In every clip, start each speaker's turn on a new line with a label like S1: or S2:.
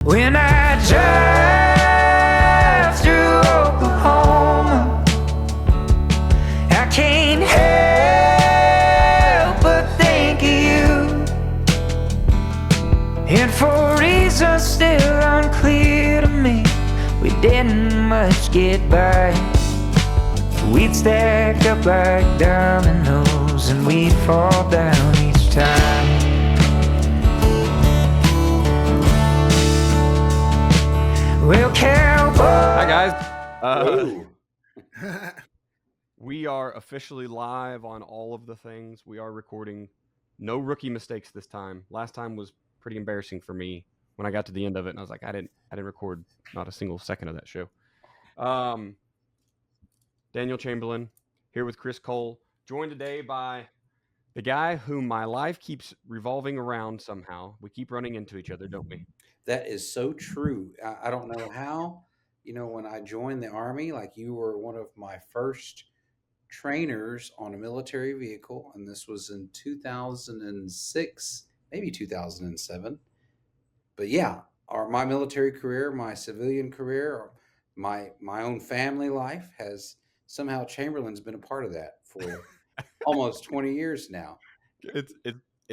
S1: When I drive through Oklahoma, I can't help but think of you. And for reasons still unclear to me, we didn't much get by. We'd stack up like dominoes and we'd fall down each time. Well, cowboy.
S2: Hi guys.
S3: Whoa.
S2: We are officially live on all of the things. We are recording. No rookie mistakes this time. Last time was pretty embarrassing for me when I got to the end of it, and I was like, I didn't record not a single second of that show. Daniel Chamberlain here with Chris Cole, joined today by the guy whom my life keeps revolving around somehow. We keep running into each other, don't we?
S3: That is so true. I don't know how, when I joined the Army, like you were one of my first trainers on a military vehicle, and this was in 2006, maybe 2007. But yeah, my military career, my civilian career, my own family life has somehow Chamberlain's been a part of that for almost 20 years now.
S2: It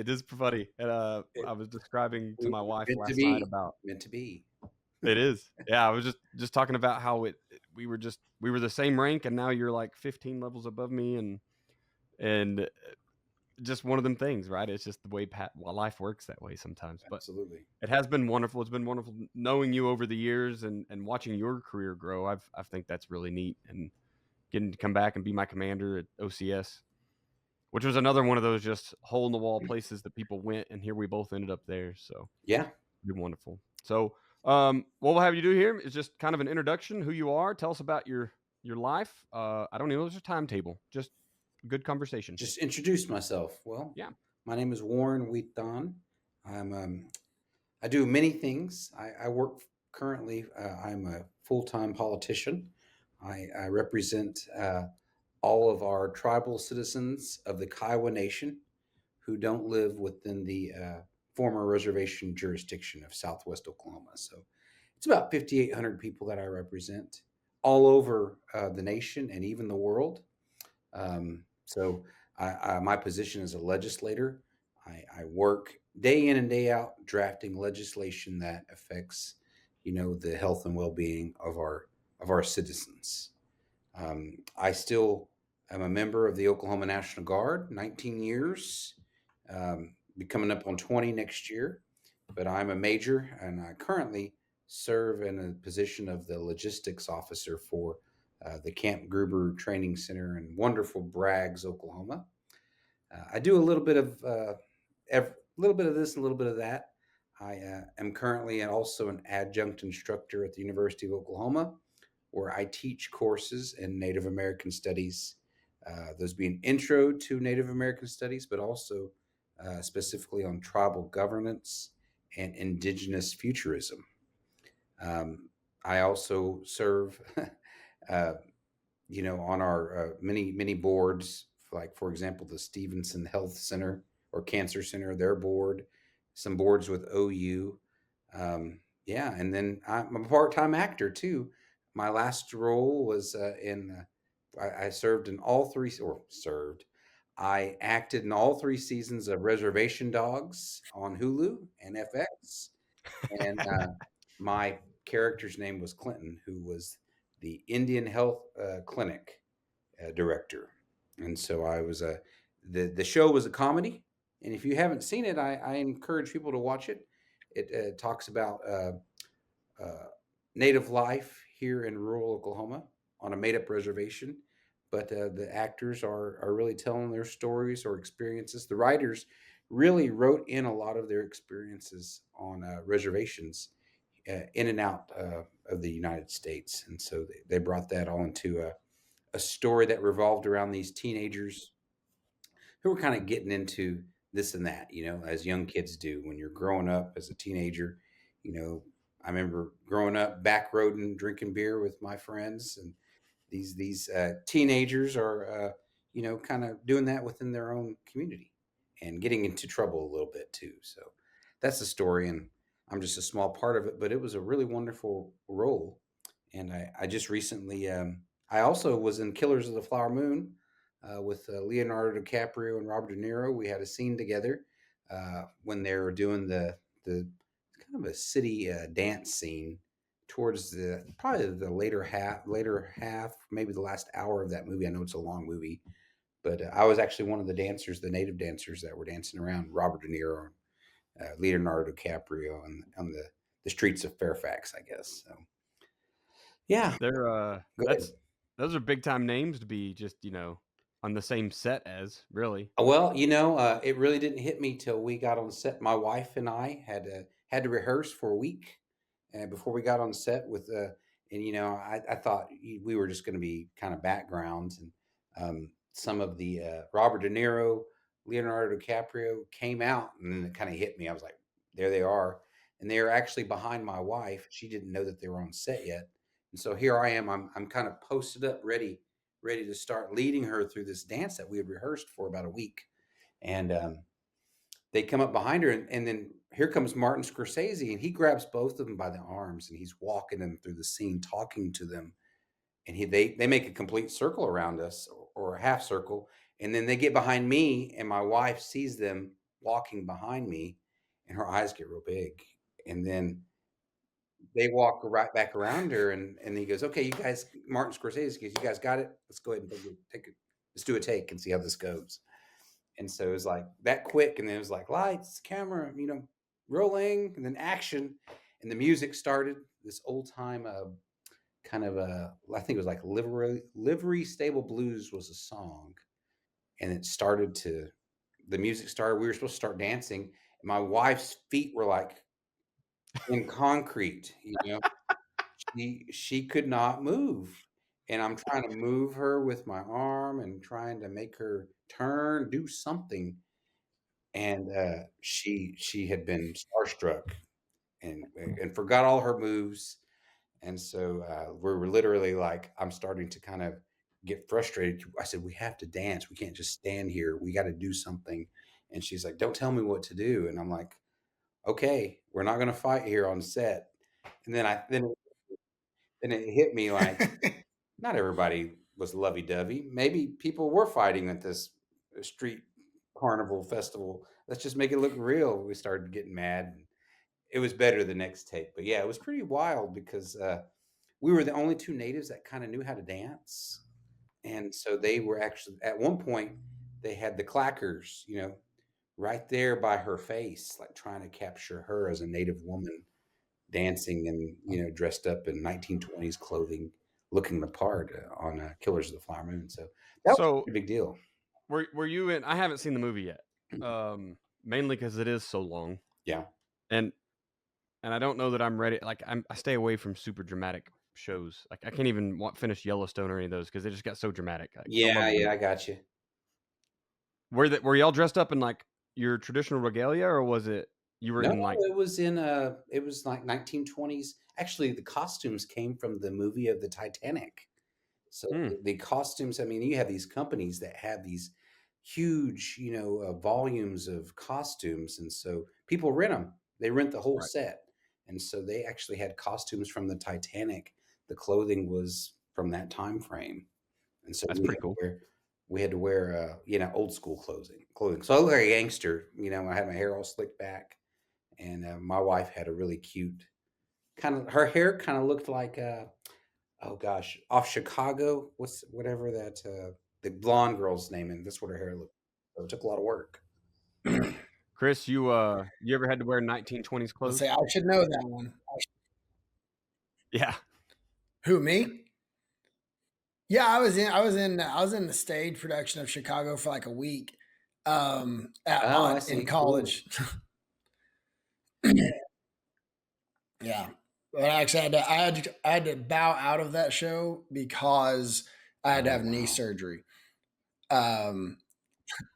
S2: is funny. And I was describing to my wife
S3: Meant to
S2: last
S3: be.
S2: night about
S3: Meant to be.
S2: it is. Yeah, I was just talking about how we were the same rank, and now you're like 15 levels above me, and just one of them things, right? It's just the way life works that way sometimes. But
S3: Absolutely.
S2: it has been wonderful. It's been wonderful knowing you over the years and watching your career grow. I think that's really neat, and getting to come back and be my commander at OCS, which was another one of those just hole in the wall places that people went, and here we both ended up there. So
S3: Yeah.
S2: it's been wonderful. So what we'll have you do here is just kind of an introduction, who you are. Tell us about your life. I don't even know, there's a timetable. Just good conversation.
S3: Just introduce myself. Well,
S2: Yeah.
S3: My name is Warren Queton. I do many things. I work currently. I'm a full-time politician. I represent all of our tribal citizens of the Kiowa Nation who don't live within the former reservation jurisdiction of Southwest Oklahoma. So it's about 5,800 people that I represent all over the nation and even the world. So my position as a legislator, I work day in and day out drafting legislation that affects, the health and well-being of our citizens. I still am a member of the Oklahoma National Guard, 19 years, be coming up on 20 next year. But I'm a major, and I currently serve in a position of the logistics officer for the Camp Gruber Training Center in wonderful Braggs, Oklahoma. I do a little bit of this and a little bit of that. I am currently also an adjunct instructor at the University of Oklahoma, where I teach courses in Native American Studies, those being intro to Native American Studies, but also specifically on tribal governance and indigenous futurism. I also serve, on our many boards, like, for example, the Stevenson Health Center or Cancer Center, their board, some boards with OU. And then I'm a part-time actor too. My last role was I served in all three, or served. I acted in all three seasons of Reservation Dogs on Hulu and FX. And my character's name was Clinton, who was the Indian Health Clinic director. And so I was the show was a comedy. And if you haven't seen it, I encourage people to watch it. It talks about native life here in rural Oklahoma on a made-up reservation, but the actors are really telling their stories or experiences. The writers really wrote in a lot of their experiences on reservations in and out of the United States, and so they brought that all into a story that revolved around these teenagers who were kind of getting into this and that, as young kids do when you're growing up as a teenager. I remember growing up backroading, drinking beer with my friends, and these teenagers are, kind of doing that within their own community and getting into trouble a little bit too. So that's the story. And I'm just a small part of it, but it was a really wonderful role. And I just recently, I also was in Killers of the Flower Moon with Leonardo DiCaprio and Robert De Niro. We had a scene together when they were doing the kind of a city dance scene towards the probably the later half, maybe the last hour of that movie. I know it's a long movie, but I was actually one of the dancers, the native dancers that were dancing around Robert De Niro, Leonardo DiCaprio on the streets of Fairfax, I guess. So yeah,
S2: They're
S3: go ahead.
S2: those are big time names to be just on the same set as really.
S3: Well, it really didn't hit me till we got on set. My wife and I had to rehearse for a week before we got on set with and I thought we were just going to be kind of backgrounds, and some of the Robert De Niro, Leonardo DiCaprio came out, and then it kind of hit me. I was like, there they are, and they are actually behind my wife. She didn't know that they were on set yet, and so here I am. I'm kind of posted up, ready to start leading her through this dance that we had rehearsed for about a week. And they come up behind her, and then here comes Martin Scorsese, and he grabs both of them by the arms, and he's walking them through the scene, talking to them. And they make a complete circle around us, or a half circle, and then they get behind me, and my wife sees them walking behind me, and her eyes get real big, and then they walk right back around her, and he goes, "Okay, you guys." Martin Scorsese goes, "You guys got it. Let's go ahead and take it. Let's do a take and see how this goes." And so it was like that quick, and then it was like lights, camera, rolling, and then action, and the music started. This old time, kind of I think it was like livery stable blues was a song, and it started to. The music started. We were supposed to start dancing. And my wife's feet were like in concrete. She could not move, and I'm trying to move her with my arm and trying to make her turn, do something, and she had been starstruck and forgot all her moves, and so we were literally like, I'm starting to kind of get frustrated. I said, we have to dance. We can't just stand here. We got to do something. And she's like, don't tell me what to do. And I'm like, okay, we're not going to fight here on set. And then it hit me like, not everybody was lovey-dovey. Maybe people were fighting at this street carnival festival. Let's just make it look real. We started getting mad. It was better the next take, but yeah, it was pretty wild because we were the only two natives that kind of knew how to dance, and so they were actually at one point they had the clackers, right there by her face, like trying to capture her as a native woman dancing and dressed up in 1920s clothing, looking the part on Killers of the Flower Moon. So that was
S2: So
S3: a big deal.
S2: were you in? I haven't seen the movie yet, mainly because it is so long,
S3: Yeah.
S2: and I don't know that I'm ready. Like I stay away from super dramatic shows. Like I can't even finish Yellowstone or any of those because they just got so dramatic. Like,
S3: Yeah, I got you.
S2: Were y'all dressed up in like your traditional regalia, or was it you were
S3: No,
S2: in like?
S3: it was like 1920s. Actually, the costumes came from the movie of the Titanic. So
S2: Hmm,
S3: the costumes, I mean, you have these companies that have these huge, volumes of costumes, and so people rent them. They rent the whole
S2: right.
S3: set, and so they actually had costumes from the Titanic. The clothing was from that time frame, and so
S2: That's pretty cool.
S3: we had to wear old school clothing. So I look like a gangster. I had my hair all slicked back, and my wife had a really cute her hair kind of looked like oh gosh, off Chicago. Whatever that the blonde girl's name, and that's what her hair looked. So it took a lot of work.
S2: Chris, you ever had to wear 1920s
S4: Let's
S2: clothes?
S4: say I should know that one.
S2: Yeah.
S4: Who, me? Yeah, I was in the stage production of Chicago for like a week
S3: Oh, I see.
S4: in
S3: Cool.
S4: college. Yeah. But actually I had to bow out of that show because I had to
S3: Oh,
S4: have knee
S3: wow.
S4: surgery.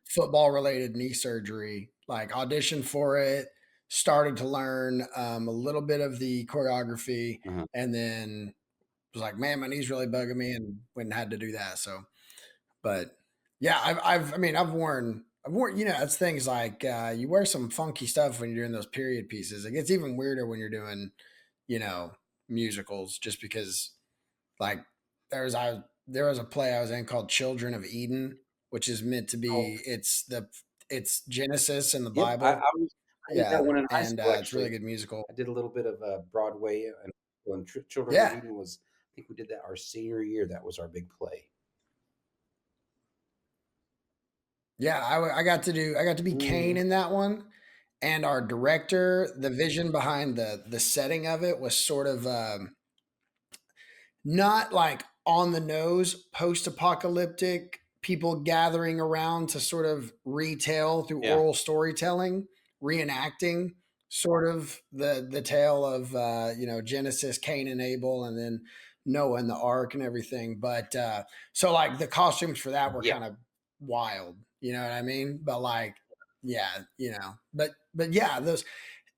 S4: Football related knee surgery. Like auditioned for it, started to learn a little bit of the choreography,
S3: Uh-huh.
S4: and then was like, man, my knee's really bugging me, and went and had to do that. So, but yeah, I've worn I've worn, it's things like you wear some funky stuff when you're doing those period pieces. It gets even weirder when you're doing, you know, musicals, just because like there was a play I was in called Children of Eden, which is meant to
S3: Oh,
S4: be it's Genesis in the
S3: yep.
S4: Bible.
S3: I did that
S4: Yeah,
S3: one in high
S4: and
S3: school,
S4: it's a really
S3: actually.
S4: good musical.
S3: I did a little bit of Broadway, and when Children of
S4: Yeah,
S3: Eden was, I think we did that our senior year. That was our big play.
S4: yeah. I got to be Cain
S3: Mm,
S4: in that one, and our director, the vision behind the setting of it was sort of not like on the nose post apocalyptic people gathering around to sort of retell through
S3: yeah,
S4: oral storytelling, reenacting sort of the tale of Genesis, Cain and Abel, and then Noah and the ark and everything. But so like the costumes for that were
S3: yeah.
S4: kind of wild, you know what I mean? But like, yeah, but yeah, those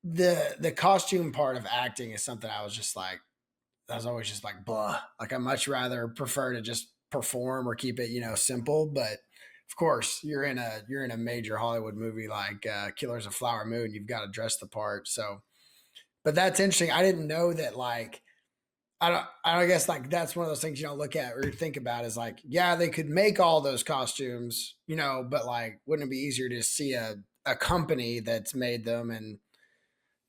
S4: the costume part of acting is something I was always just like blah. Like I much rather prefer to just perform or keep it, simple. But of course, you're in a major Hollywood movie like Killers of Flower Moon. You've got to dress the part. So, but that's interesting. I didn't know that. Like I guess like that's one of those things you don't look at or think about is like, yeah, they could make all those costumes, but like, wouldn't it be easier to see a company that's made them? And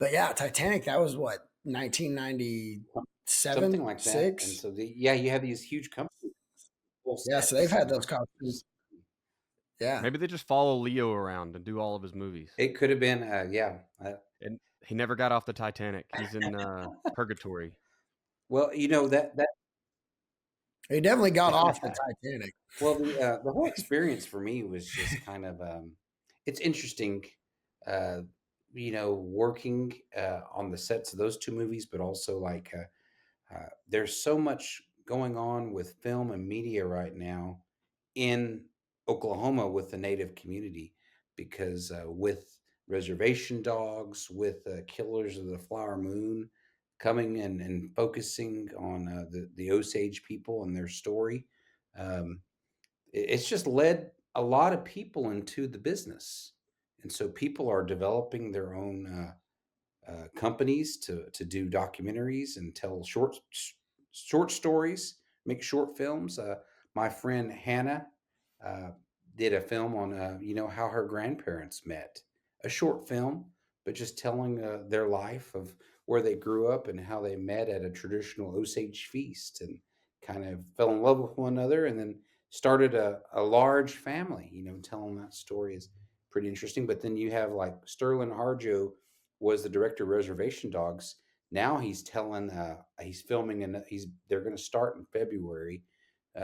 S4: but yeah, Titanic. That was what 1997,
S3: Something like that. And
S4: 6.
S3: so you have these huge companies, full
S4: Yeah, so they've
S3: sets,
S4: had those costumes. Yeah.
S2: Maybe they just follow Leo around and do all of his movies.
S3: It could have been, yeah.
S2: And he never got off the Titanic. He's in purgatory.
S3: Well, that
S4: He definitely got off the Titanic.
S3: well, the whole experience for me was just kind of it's interesting, uh, working on the sets of those two movies, but also like there's so much going on with film and media right now in Oklahoma with the Native community because with Reservation Dogs, with Killers of the Flower Moon coming and focusing on the Osage people and their story, um, it's just led a lot of people into the business. And so people are developing their own companies to do documentaries and tell short stories, make short films. My friend Hannah uh, did a film on how her grandparents met, a short film, but just telling their life of where they grew up and how they met at a traditional Osage feast and kind of fell in love with one another and then started a large family. Telling that story is pretty interesting. But then you have like Sterling Harjo was the director of Reservation Dogs. Now he's telling, he's filming, and they're going to start in February,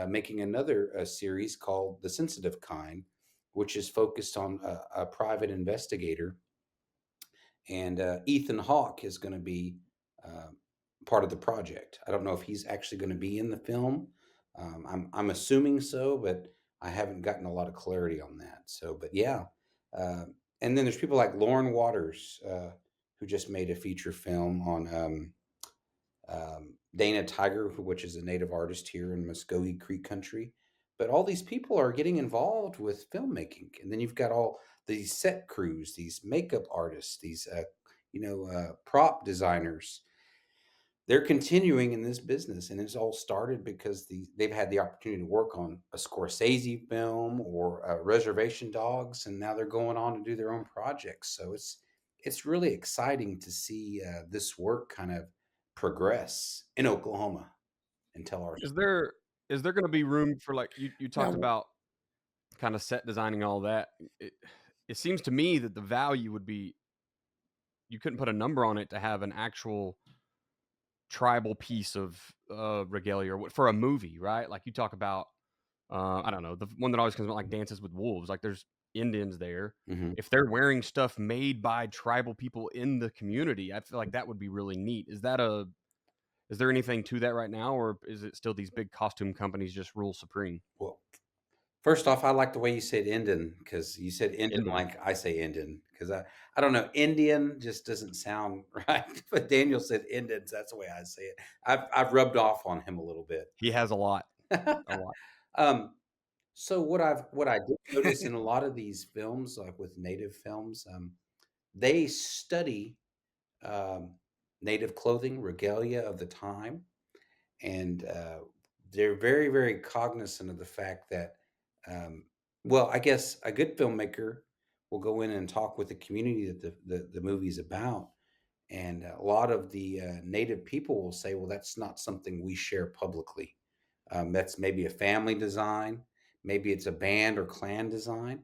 S3: making another series called The Sensitive Kind, which is focused on a private investigator. And Ethan Hawke is going to be part of the project. I don't know if he's actually going to be in the film. I'm assuming so, but I haven't gotten a lot of clarity on that. So, but yeah. Uh, and then there's people like Lauren Waters, who just made a feature film on Dana Tiger, which is a native artist here in Muskogee Creek country. But all these people are getting involved with filmmaking, and then you've got all these set crews, these makeup artists, these prop designers. They're continuing in this business, and it's all started because they've had the opportunity to work on a Scorsese film or Reservation Dogs, and now they're going on to do their own projects. So it's really exciting to see this work kind of progress in Oklahoma and tell our
S2: Is
S3: story.
S2: there going to be room for like you talked
S4: Now,
S2: about kind of set designing all that? It seems to me that the value would be you couldn't put a number on it to have an actual tribal piece of regalia or for a movie, right? Like you talk about, I don't know, the one that always comes about like Dances with Wolves. Like there's Indians there.
S3: Mhm.
S2: If they're wearing stuff made by tribal people in the community, I feel like that would be really neat. Is there anything to that right now, or is it still these big costume companies just rule supreme?
S3: Well, first off, I like the way you said Indian because you said Indian
S2: Indian.
S3: like I say Indian because I don't know, Indian just doesn't sound right. But Daniel said Indians. That's the way I say it. I've rubbed off on him a little bit.
S2: He has a lot, a lot.
S3: um, So what I did notice in a lot of these films, like with native films, they study um, native clothing, regalia of the time, and they're very, very cognizant of the fact that, um, well, I guess a good filmmaker will go in and talk with the community that the movie's about, and a lot of the native people will say, well, that's not something we share publicly. That's maybe a family design, maybe it's a band or clan design.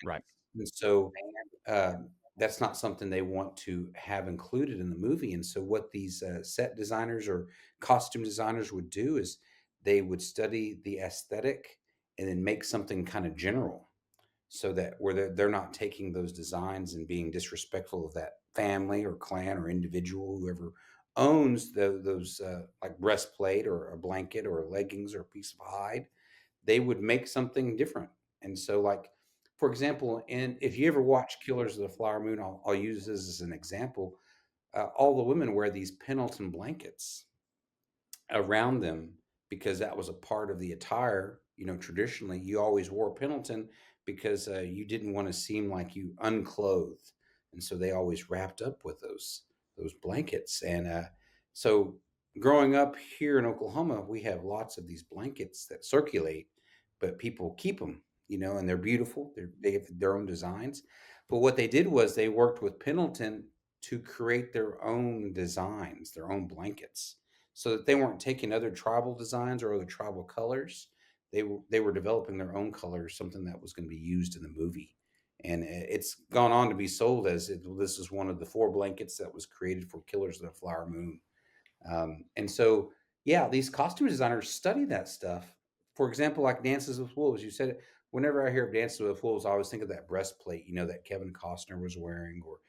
S2: Right.
S3: And so that's not something they want to have included in the movie. And so, what these set designers or costume designers would do is they would study the aesthetic and then make something kind of general, so that where they're not taking those designs and being disrespectful of that family or clan or individual, whoever owns those like breastplate or a blanket or leggings or a piece of hide. They would make something different. And so, like, for example, and if you ever watch Killers of the Flower Moon, I'll use this as an example. All the women wear these Pendleton blankets around them because that was a part of the attire. You know, traditionally, you always wore Pendleton because you didn't want to seem like you unclothed, and so they always wrapped up with those blankets. And so, growing up here in Oklahoma, we have lots of these blankets that circulate, but people keep them. You know, and they're beautiful. They have their own designs. But what they did was they worked with Pendleton to create their own designs, their own blankets, so that they weren't taking other tribal designs or other tribal colors. They were developing their own colors, something that was going to be used in the movie, and it's gone on to be sold as this is one of the 4 blankets that was created for Killers of the Flower Moon. And so, yeah, these costume designers study that stuff. For example, like Dances with Wolves, you said it. Whenever I hear of Dances with Wolves, I always think of that breastplate, you know, that Kevin Costner was wearing or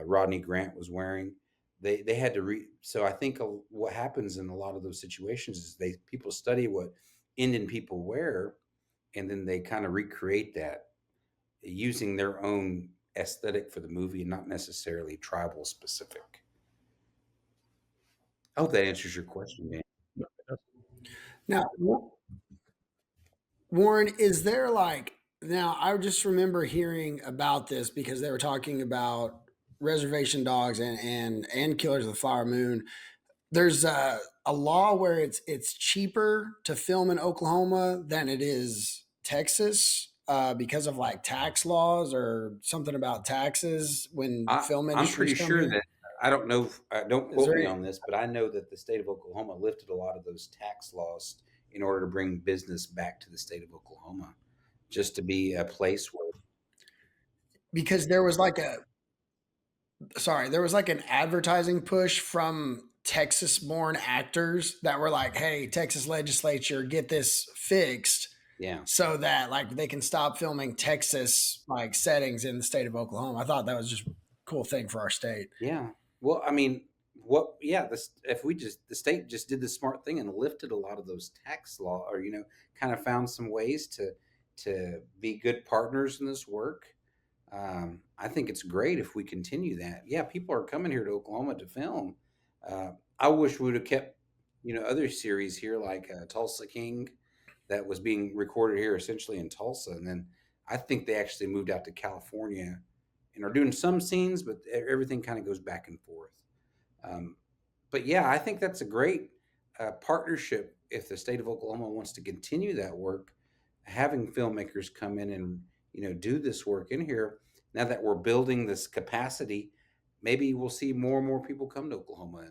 S3: Rodney Grant was wearing. They had to So I think what happens in a lot of those situations is people study what Indian people wear, and then they kind of recreate that using their own aesthetic for the movie and not necessarily tribal specific. I hope that answers your question, Dan.
S4: Now, Warren, is there like now? I just remember hearing about this because they were talking about reservation dogs and killers of the flower moon. There's a law where it's cheaper to film in Oklahoma than it is Texas because of like tax laws or something about taxes when film
S3: I'm
S4: industries
S3: pretty
S4: come
S3: sure
S4: here.
S3: that I don't know. Don't
S4: Is
S3: quote
S4: there
S3: me
S4: any,
S3: on this, but I know that the state of Oklahoma lifted a lot of those tax laws in order to bring business back to the state of Oklahoma, just to be a place where.
S4: because there was like an advertising push from Texas born actors that were like, hey, Texas legislature, get this fixed
S3: Yeah,
S4: so that like they can stop filming Texas like settings in the state of Oklahoma. I thought that was just a cool thing for our state.
S3: yeah. Well, I mean, what? Yeah, this if we just the state just did the smart thing and lifted a lot of those tax law, or kind of found some ways to be good partners in this work. I think it's great if we continue that. Yeah, people are coming here to Oklahoma to film. Uh, I wish we would have kept, other series here like Tulsa King that was being recorded here essentially in Tulsa. And then I think they actually moved out to California and are doing some scenes, but everything kind of goes back and forth. Um, but yeah, I think that's a great partnership if the state of Oklahoma wants to continue that work, having filmmakers come in and do this work in here. Now that we're building this capacity, maybe we'll see more and more people come to Oklahoma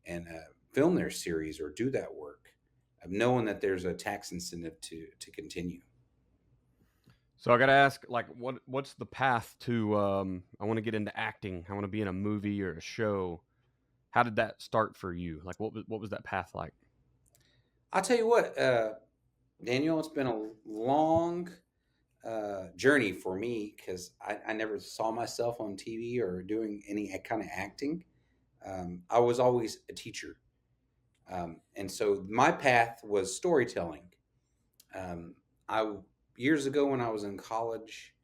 S3: and film their series or do that work, knowing that there's a tax incentive to continue.
S2: So I got to ask, like, what's the path to? I want to get into acting. I want to be in a movie or a show. How did that start for you? Like, what was that path like?
S3: I'll tell you what, Daniel, it's been a long journey for me because I never saw myself on TV or doing any kind of acting. I was always a teacher. And so my path was storytelling. I Years ago when I was in college,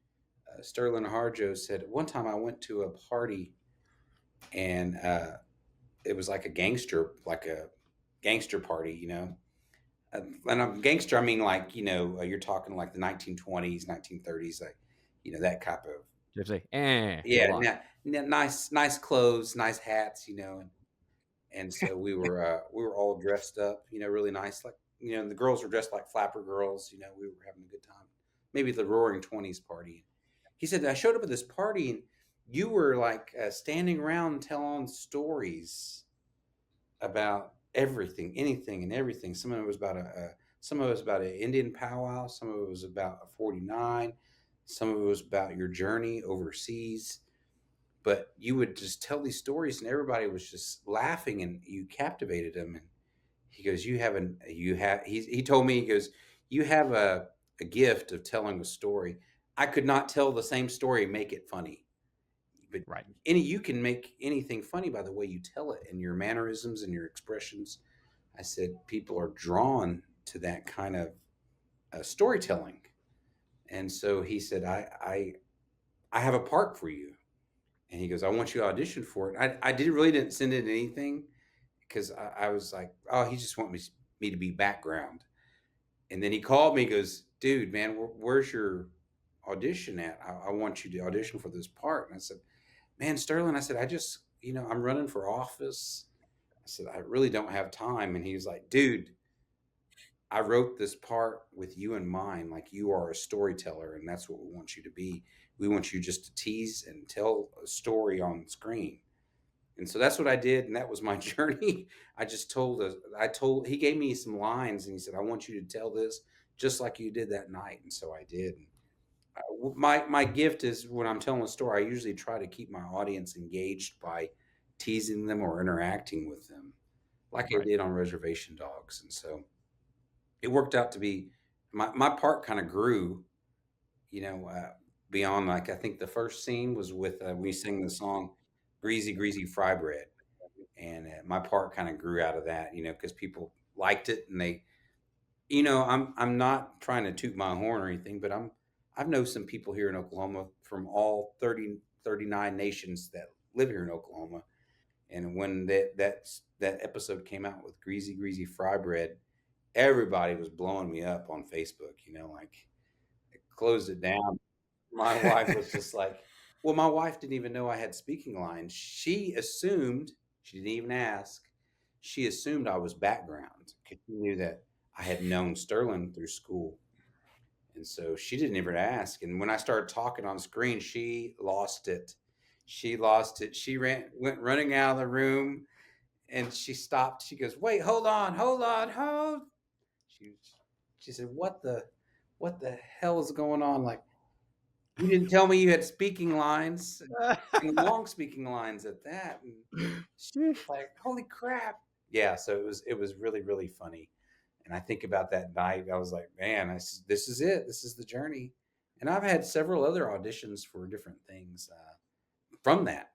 S3: Sterling Harjo said one time I went to a party and it was like a gangster party, and I'm gangster. I mean, like, you're talking like the 1920s, 1930s, like, that type of.
S2: You say,
S3: Yeah,
S2: hold on.
S3: nice clothes, nice hats, and so we were all dressed up, really nice, like, and the girls were dressed like flapper girls, we were having a good time, maybe the Roaring Twenties party. He said, I showed up at this party and you were like standing around telling stories about everything, anything, and everything. Some of it was about some of it was about an Indian powwow. Some of it was about a 49. Some of it was about your journey overseas. But you would just tell these stories, and everybody was just laughing, and you captivated them. And he goes, He told me, he goes, you have a gift of telling a story. I could not tell the same story and make it funny, but
S2: Right.
S3: you can make anything funny by the way you tell it and your mannerisms and your expressions. I said people are drawn to that kind of storytelling, and so he said, I have a part for you, and he goes, I want you to audition for it. I didn't send in anything because I was like, oh, he just wants me to be background, and then he called me. He goes, dude, man, where's your audition at? I want you to audition for this part. And I said, man, Sterling, I said, I just, I'm running for office. I said, I really don't have time. And he was like, dude, I wrote this part with you in mind. Like, you are a storyteller, and that's what we want you to be. We want you just to tease and tell a story on screen. And so that's what I did. And that was my journey. He gave me some lines and he said, I want you to tell this just like you did that night. And so I did. My gift is when I'm telling a story, I usually try to keep my audience engaged by teasing them or interacting with them, like I did on Reservation Dogs. And so it worked out to be my part kind of grew, beyond, like, I think the first scene was with we sang the song "Greasy Greasy Fry Bread," and my part kind of grew out of that, because people liked it, and they, I'm not trying to toot my horn or anything, but I've known some people here in Oklahoma from all 39 nations that live here in Oklahoma. And when that episode came out with Greasy Greasy Fry Bread, everybody was blowing me up on Facebook, like, I closed it down. My wife was just like, well, my wife didn't even know I had speaking lines. She assumed, she didn't even ask, she assumed I was background because she knew that I had known Sterling through school. And so she didn't even ask. And when I started talking on screen, she lost it. She lost it. She went running out of the room, and she stopped. She goes, wait, hold on. She said, what the hell is going on? Like, you didn't tell me you had speaking lines and long speaking lines at that. And she's like, holy crap. Yeah. So it was really, really funny. And I think about that night. I was like, man, this is it. This is the journey. And I've had several other auditions for different things from that,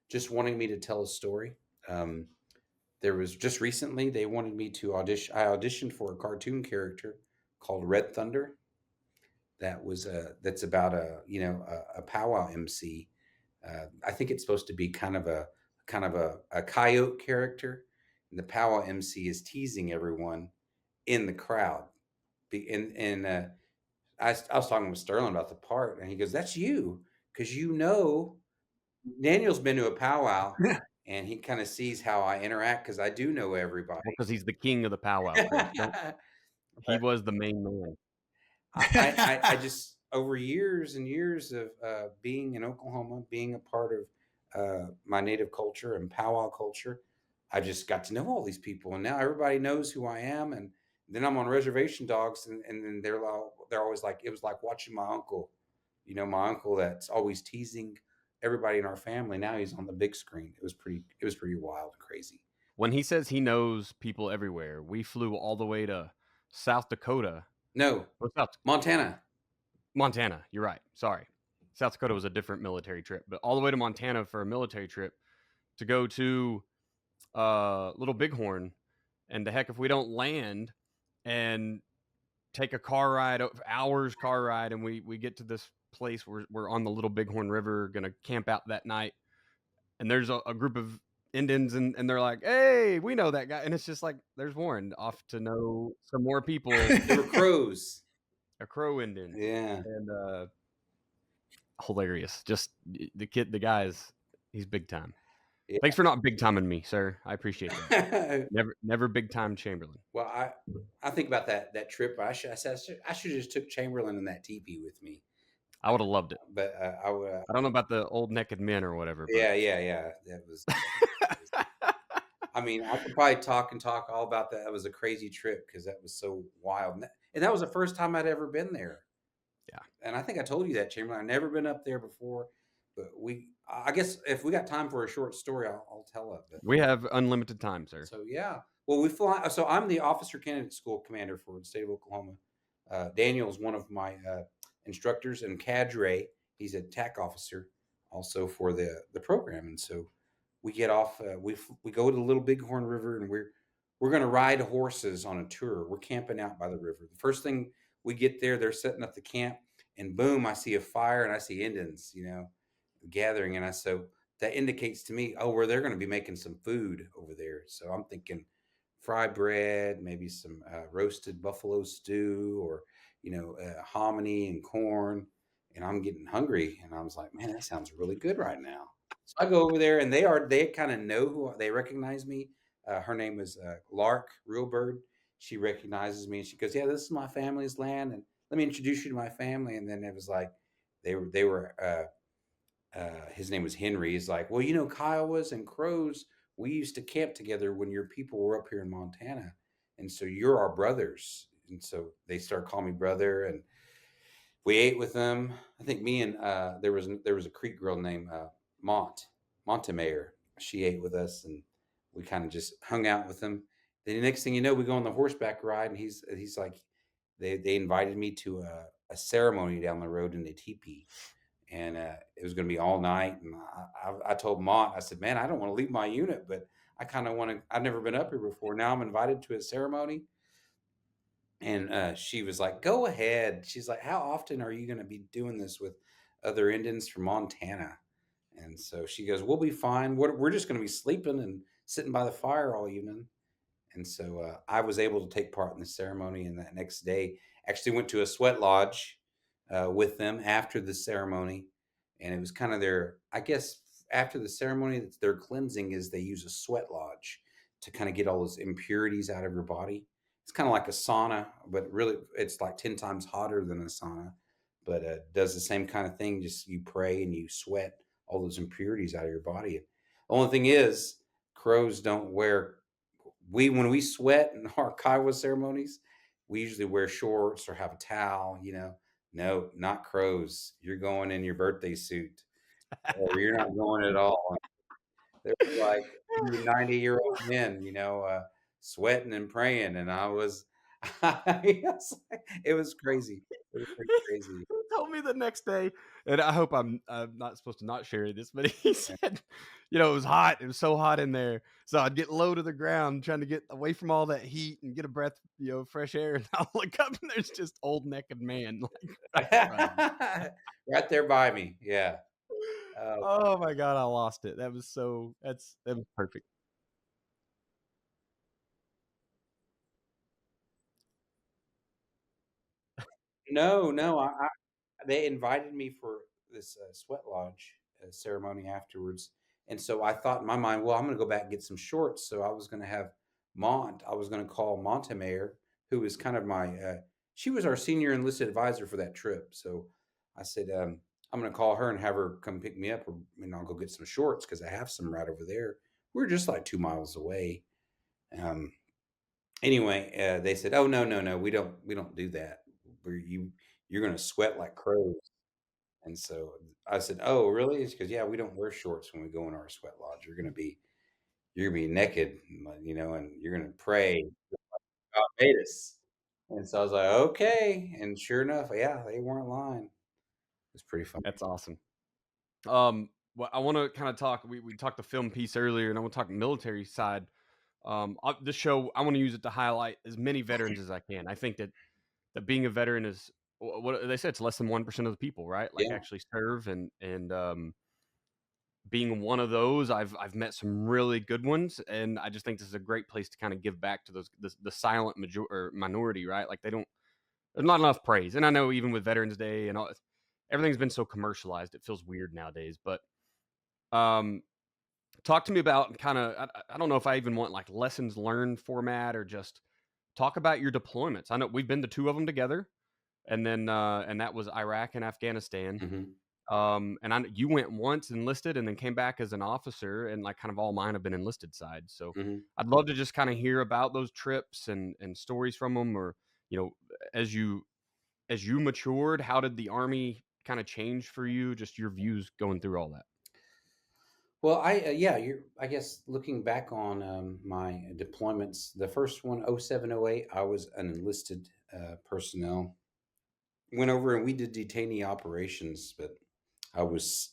S3: just wanting me to tell a story. There was just recently, they wanted me to audition. I auditioned for a cartoon character called Red Thunder. That's about a powwow MC. I think it's supposed to be kind of a coyote character, and the powwow MC is teasing everyone in the crowd. I was talking with Sterling about the part, and he goes, "That's you, because Daniel's been to a powwow." And he kind of sees how I interact because I do know everybody.
S2: Because he's the king of the powwow. He was the main man.
S3: I just, over years and years of being in Oklahoma, being a part of my native culture and powwow culture, I just got to know all these people, and now everybody knows who I am. And then I'm on Reservation Dogs, and then they're always like, it was like watching my uncle, my uncle that's always teasing everybody in our family. Now he's on the big screen. It was pretty wild and crazy.
S2: When he says he knows people everywhere, we flew all the way to South Dakota.
S3: No, Montana.
S2: You're right. Sorry. South Dakota was a different military trip, but all the way to Montana for a military trip to go to Little Bighorn. And the heck, if we don't land and take a car ride, and we get to this place where we're on the Little Bighorn River, going to camp out that night. And there's a group of Indians, and they're like, "Hey, we know that guy," and it's just like, there's Warren off to know some more people.
S3: They were Crows.
S2: A Crow Indian,
S3: Yeah.
S2: and hilarious. Just the guy he's big time.
S3: Yeah.
S2: Thanks for not big timing me, sir. I appreciate that. never big time Chamberlain.
S3: Well, I think about that trip. I should have just took Chamberlain in that teepee with me.
S2: I would have loved it,
S3: but I would.
S2: I don't know about the old naked men or whatever. But.
S3: Yeah. That was. I mean, I could probably talk all about that. That was a crazy trip because that was so wild, and that was the first time I'd ever been there.
S2: Yeah,
S3: and I think I told you that, Chamberlain. I've never been up there before, but I guess if we got time for a short story, I'll tell it. But,
S2: we have unlimited time, sir.
S3: So yeah, well, we fly. So I'm the officer candidate school commander for the state of Oklahoma. Daniel's one of my instructors, and Cadre, he's a TAC officer also for the program, and so. We get off. We go to the Little Bighorn River, and we're going to ride horses on a tour. We're camping out by the river. The first thing we get there, they're setting up the camp, and boom, I see a fire and I see Indians, gathering, and so that indicates to me, where they're going to be making some food over there. So I'm thinking fried bread, maybe some roasted buffalo stew, or hominy and corn. And I'm getting hungry, and I was like, man, that sounds really good right now. So I go over there, and they kind of know who they recognize me. Her name is Lark Realbird. She recognizes me, and she goes, "Yeah, this is my family's land, and let me introduce you to my family." And then it was like they were. His name was Henry. He's like, "Well, Kiowas and Crows. We used to camp together when your people were up here in Montana, and so you're our brothers." And so they started calling me brother, and we ate with them. I think me and there was a Creek girl named Montemayor. She ate with us, and we kind of just hung out with him. Then the next thing you know, we go on the horseback ride, and he's like, they invited me to a ceremony down the road in the teepee, and it was going to be all night. And I told Mont, I said, man, I don't want to leave my unit, but I kind of want to. I've never been up here before. Now I'm invited to a ceremony. And she was like, go ahead. She's like, how often are you going to be doing this with other Indians from Montana? And so she goes, we'll be fine. We're just going to be sleeping and sitting by the fire all evening. And so I was able to take part in the ceremony. And that next day, actually went to a sweat lodge with them after the ceremony. And it was kind of I guess, after the ceremony, their cleansing is they use a sweat lodge to kind of get all those impurities out of your body. It's kind of like a sauna, but really it's like 10 times hotter than a sauna, but does the same kind of thing. Just you pray and you sweat all those impurities out of your body. The only thing is, Crows don't wear. When we sweat in our Kiowa ceremonies, we usually wear shorts or have a towel. No, not Crows. You're going in your birthday suit, or you're not going at all. They're like 90-year-old men, sweating and praying, and I was, it was crazy. It was pretty crazy.
S2: He told me the next day, and I hope I'm not supposed to not share this, but he said, it was hot. It was so hot in there, so I'd get low to the ground, trying to get away from all that heat and get a breath, fresh air. And I'll look up, and there's just old naked man,
S3: right there by me. Yeah.
S2: Oh my God, I lost it. That was perfect.
S3: No. They invited me for this sweat lodge ceremony afterwards, and so I thought in my mind, well, I'm going to go back and get some shorts. So I was going to have I was going to call Montemayor, who was kind of she was our senior enlisted advisor for that trip. So I said, I'm going to call her and have her come pick me up, or I'll go get some shorts because I have some right over there. We're just like 2 miles away. Anyway, they said, oh, no, we don't do that. You're going to sweat like crows. And so I said, oh, really? She goes, yeah, we don't wear shorts when we go in our sweat lodge. You're going to be naked, and you're going to pray. God made us. And so I was like, okay. And sure enough, yeah, they weren't lying. It's pretty fun.
S2: That's awesome. Well, I want to kind of talk. We talked the film piece earlier, and I want to talk military side. This show, I want to use it to highlight as many veterans as I can. I think that being a veteran is what they said. It's less than 1% of the people, right? Like actually serve, and being one of those, I've met some really good ones, and I just think this is a great place to kind of give back to the silent minority, right? Like there's not enough praise, and I know even with Veterans Day and all, everything's been so commercialized, it feels weird nowadays. But talk to me about kind of, I don't know if I even want like lessons learned format, or just talk about your deployments. I know we've been to 2 of them together, and then and that was Iraq and Afghanistan.
S3: Mm-hmm.
S2: And you went once enlisted and then came back as an officer, and like kind of all mine have been enlisted side. So
S3: Mm-hmm.
S2: I'd love to just kind of hear about those trips and stories from them, or, you know, as you matured, how did the Army kind of change for you? Just your views going through all that.
S3: Well, I guess looking back on my deployments, the first one, 0708, I was an enlisted personnel. Went over and we did detainee operations, but I was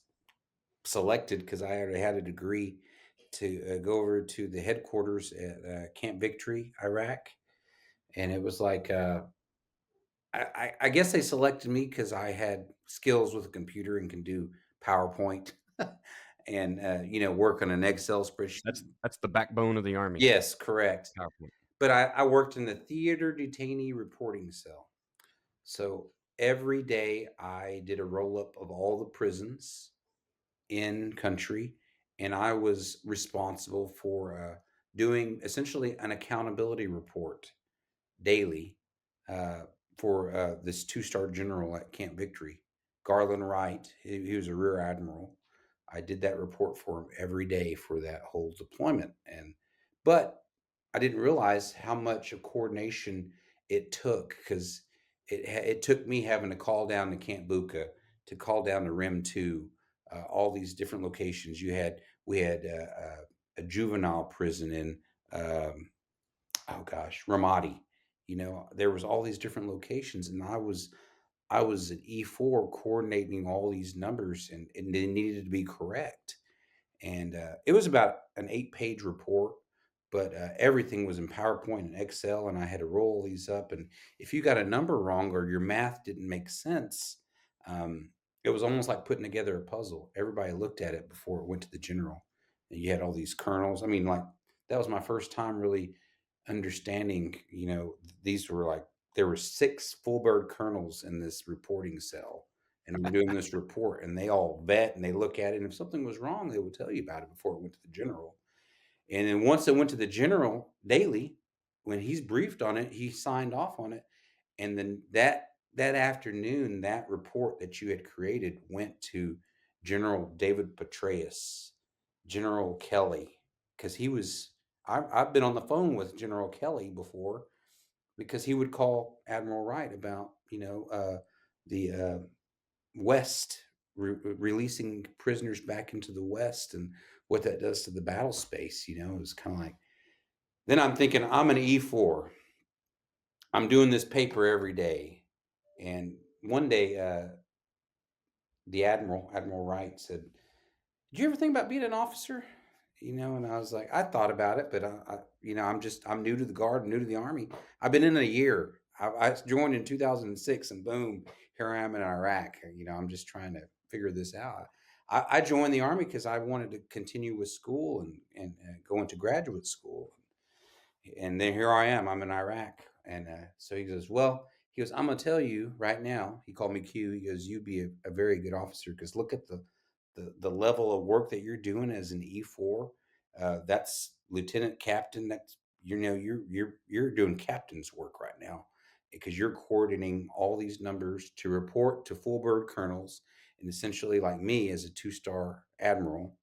S3: selected because I already had a degree to go over to the headquarters at Camp Victory, Iraq. And it was like, I guess they selected me because I had skills with a computer and can do PowerPoint and, work on an Excel spreadsheet.
S2: That's the backbone of the Army.
S3: Yes, correct.
S2: PowerPoint.
S3: But I worked in the theater detainee reporting cell. So every day I did a roll up of all the prisons in country, and I was responsible for doing essentially an accountability report daily for this 2-star general at Camp Victory, Garland Wright. He was a rear admiral. I did that report for him every day for that whole deployment, but I didn't realize how much of coordination it took, because it took me having to call down to Camp Bucca, to call down to Rim 2, all these different locations. We had a juvenile prison in Ramadi. There was all these different locations, and I was an E4 coordinating all these numbers, and they needed to be correct. And it was about an 8-page report, but everything was in PowerPoint and Excel, and I had to roll these up. And if you got a number wrong or your math didn't make sense, it was almost like putting together a puzzle. Everybody looked at it before it went to the general, and you had all these colonels. I mean, like, that was my first time really understanding. These were like, there were 6 full bird colonels in this reporting cell, and I'm doing this report, and they all vet and they look at it, and if something was wrong, they would tell you about it before it went to the general. And then once it went to the general daily, when he's briefed on it, he signed off on it. And then that afternoon, that report that you had created went to General David Petraeus, General Kelly, because I've been on the phone with General Kelly before, because he would call Admiral Wright about, the West, releasing prisoners back into the West, and what that does to the battle space. It was kind of like, then I'm thinking, I'm an E4. I'm doing this paper every day. And one day, the Admiral Wright said, "Did you ever think about being an officer?" And I was like, I thought about it, but I'm new to the Guard, new to the Army. I've been in a year. I joined in 2006, and boom, here I am in Iraq. I'm just trying to figure this out. I joined the Army because I wanted to continue with school and go into graduate school. And then here I am. I'm in Iraq. And so he goes, I'm going to tell you right now. He called me Q. He goes, "You'd be a very good officer, because look at the level of work that you're doing as an E4. That's lieutenant captain. That's you're doing captain's work right now, because you're coordinating all these numbers to report to full bird colonels, and essentially like me as a 2-star admiral."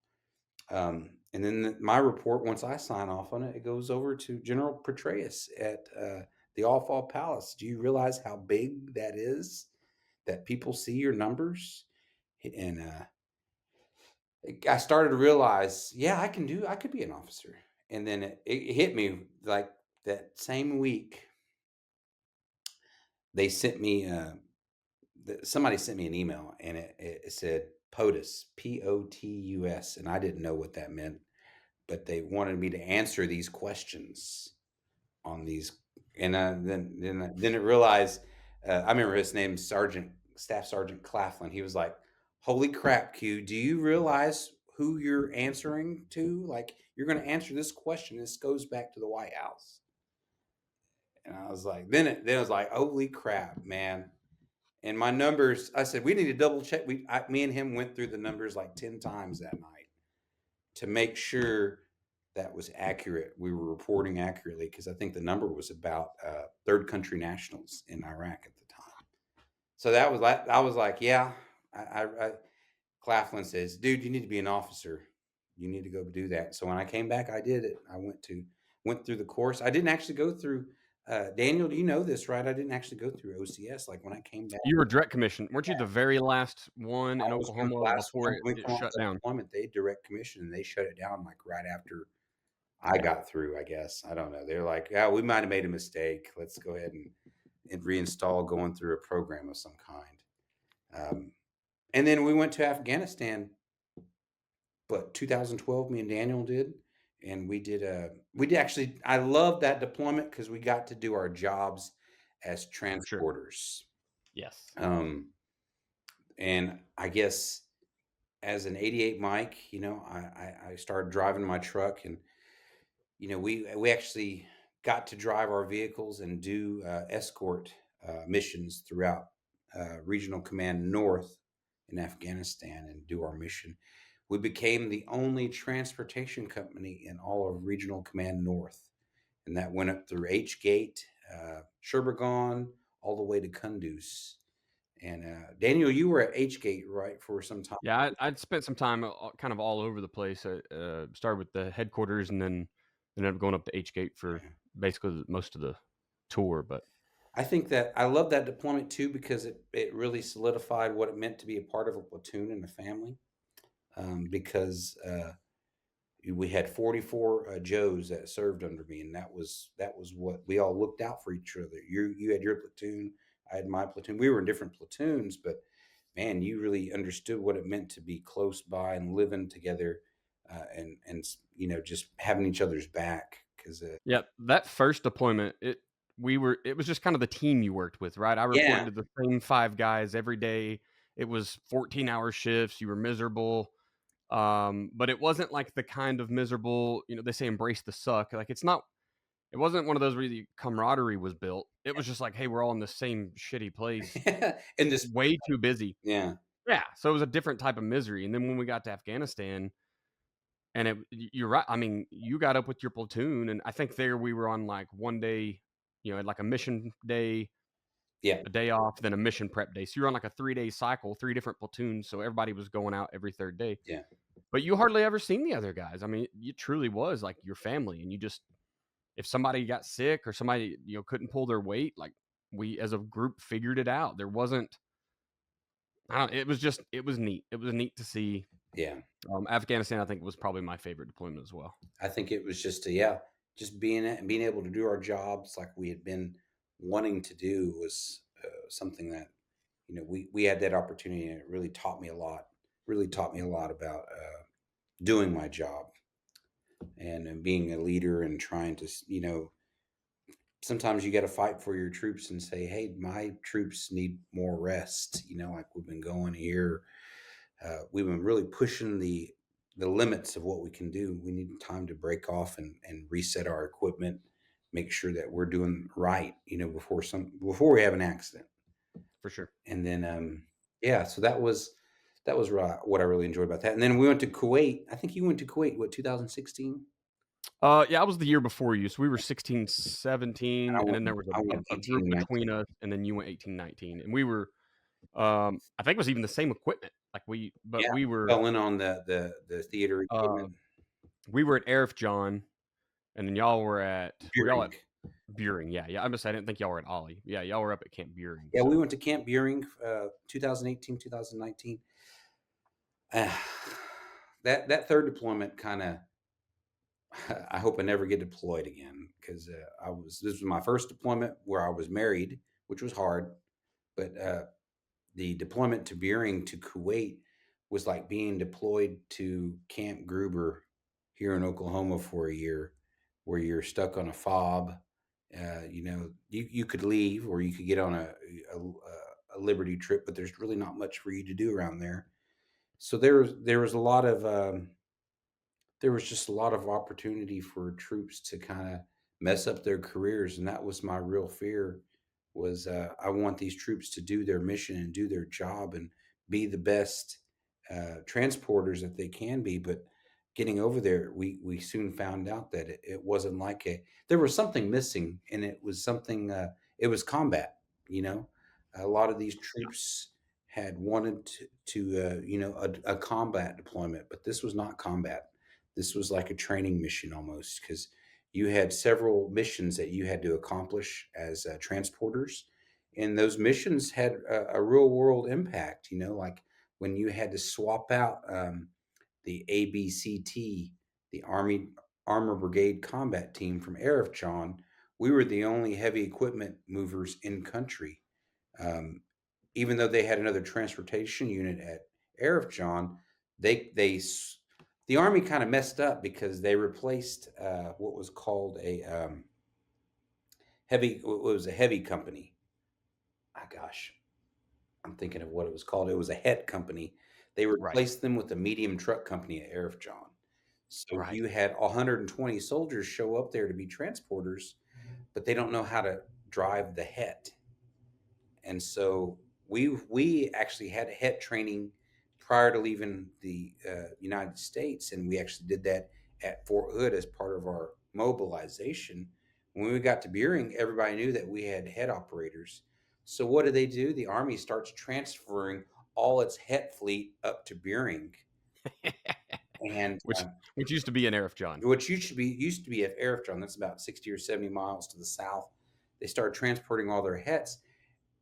S3: And then my report, once I sign off on it, it goes over to General Petraeus at the All-Fall Palace. Do you realize how big that is? That people see your numbers? And I started to realize, yeah, I could be an officer. And then it hit me like that same week. They sent me, somebody sent me an email, and it said POTUS, POTUS, and I didn't know what that meant, but they wanted me to answer these questions on these. And then it realized, I remember his name, Staff Sergeant Claflin. He was like, "Holy crap, Q, do you realize who you're answering to. Like, you're going to answer this question. This goes back to the White House. And I was like, then it was like, holy crap, man. And my numbers, I said, we need to double check. Me and him went through the numbers like 10 times that night to make sure that was accurate. We were reporting accurately, because I think the number was about third country nationals in Iraq at the time. So that was like, I was like, yeah. Claflin says, dude, you need to be an officer. You need to go do that. So when I came back, I did it. I went through the course. I didn't actually go through. Daniel, do you know this, right? I didn't actually go through OCS. Like, when I came back,
S2: You were direct commission, weren't you? The very last one in
S3: I was one of the
S2: Oklahoma
S3: last
S2: before
S3: ones. We
S2: it
S3: come off
S2: shut
S3: the
S2: down.
S3: deployment, they direct commission, and they shut it down like right after I got through. I guess, I don't know. They're like, yeah, we might have made a mistake. Let's go ahead and reinstall going through a program of some kind. And then we went to Afghanistan. But 2012, me and Daniel did, and we did actually. I love that deployment because we got to do our jobs as transporters.
S2: Yes.
S3: And I guess as an 88 Mike, I started driving my truck, and we actually got to drive our vehicles and do escort missions throughout Regional Command North in Afghanistan and do our mission. We became the only transportation company in all of Regional Command North, and that went up through H Gate, Shurburgan, all the way to Kunduz. And Daniel, you were at H Gate, right, for some time?
S2: Yeah, I'd spent some time kind of all over the place. I started with the headquarters, and then ended up going up to H Gate for basically most of the tour. But
S3: I think that I love that deployment too, because it really solidified what it meant to be a part of a platoon and a family. Because we had 44 Joes that served under me, and that was what we all looked out for each other. You had your platoon, I had my platoon. We were in different platoons, but man, you really understood what it meant to be close by and living together, and just having each other's back. Because
S2: yeah, that first deployment, it was just kind of the team you worked with, right? I reported to the same 5 guys every day. It was 14-hour shifts. You were miserable. But it wasn't like the kind of miserable, they say embrace the suck. Like, it wasn't one of those where the camaraderie was built. It was just like, hey, we're all in the same shitty place.
S3: and this
S2: way too busy.
S3: Yeah.
S2: So it was a different type of misery. And then when we got to Afghanistan, and you're right. I mean, you got up with your platoon, and I think there we were on like one day, like a mission day, a day off, then a mission prep day. So you're on like a 3-day cycle, 3 different platoons. So everybody was going out every third day.
S3: Yeah.
S2: But you hardly ever seen the other guys. I mean, it truly was like your family. And you just, if somebody got sick or somebody, couldn't pull their weight, like, we as a group figured it out. There wasn't, it was neat. It was neat to see.
S3: Yeah.
S2: Afghanistan, I think, was probably my favorite deployment as well.
S3: I think it was just just being able to do our jobs like we had been wanting to do was something that, we had that opportunity, and it really taught me a lot. Really taught me a lot about doing my job and being a leader and trying to, sometimes you got to fight for your troops and say, hey, my troops need more rest. Like we've been going here. We've been really pushing the limits of what we can do. We need time to break off and reset our equipment, make sure that we're doing right, before we have an accident.
S2: For sure.
S3: And then, so that was what I really enjoyed about that. And then we went to Kuwait. I think you went to Kuwait, 2016?
S2: Yeah, I was the year before you. So we were 16, 17, and then there was a group between us, and then you went 18, 19. And we were, I think it was even the same equipment. Like we were
S3: fell in on the theater equipment.
S2: We were at Arif John, and then y'all were at
S3: Buring.
S2: Buring. Yeah. I didn't think y'all were at Ollie. Yeah, y'all were up at Camp Buring.
S3: Yeah, we went to Camp Buring, 2018, 2019. That third deployment kind of, I hope I never get deployed again, because this was my first deployment where I was married, which was hard, but the deployment to Buring to Kuwait was like being deployed to Camp Gruber here in Oklahoma for a year, where you're stuck on a fob. You could leave, or you could get on a Liberty trip, but there's really not much for you to do around there. So there was a lot of there was just a lot of opportunity for troops to kind of mess up their careers, and that was my real fear. Was I want these troops to do their mission and do their job and be the best transporters that they can be, but getting over there, we soon found out that it wasn't like there was something missing, and it was something it was combat. You know, a lot of these troops had wanted to a combat deployment, but this was not combat. This was like a training mission almost, because you had several missions that you had to accomplish as transporters, and those missions had a real world impact. You know, like when you had to swap out the ABCT, the Army Armor Brigade Combat Team from Arifjan. We were the only heavy equipment movers in country. Um, Even though they had another transportation unit at Arifjan, they the Army kind of messed up because they replaced what was called a heavy. It was a heavy company. Ah, gosh, I'm thinking of what it was called. It was a Het company. They
S2: Right.
S3: replaced them with a medium truck company at Arifjan. So
S2: Right.
S3: you had 120 soldiers show up there to be transporters, but they don't know how to drive the Het. And so we actually had Het training prior to leaving the United States, and we actually did that at Fort Hood as part of our mobilization. When we got to Beering, everybody knew that we had Het operators. So what do? The Army starts transferring all its Het fleet up to Beering, and
S2: which used to be in Arifjan.
S3: which used to be at Arifjan. That's about 60 or 70 miles to the south. They started transporting all their Hets,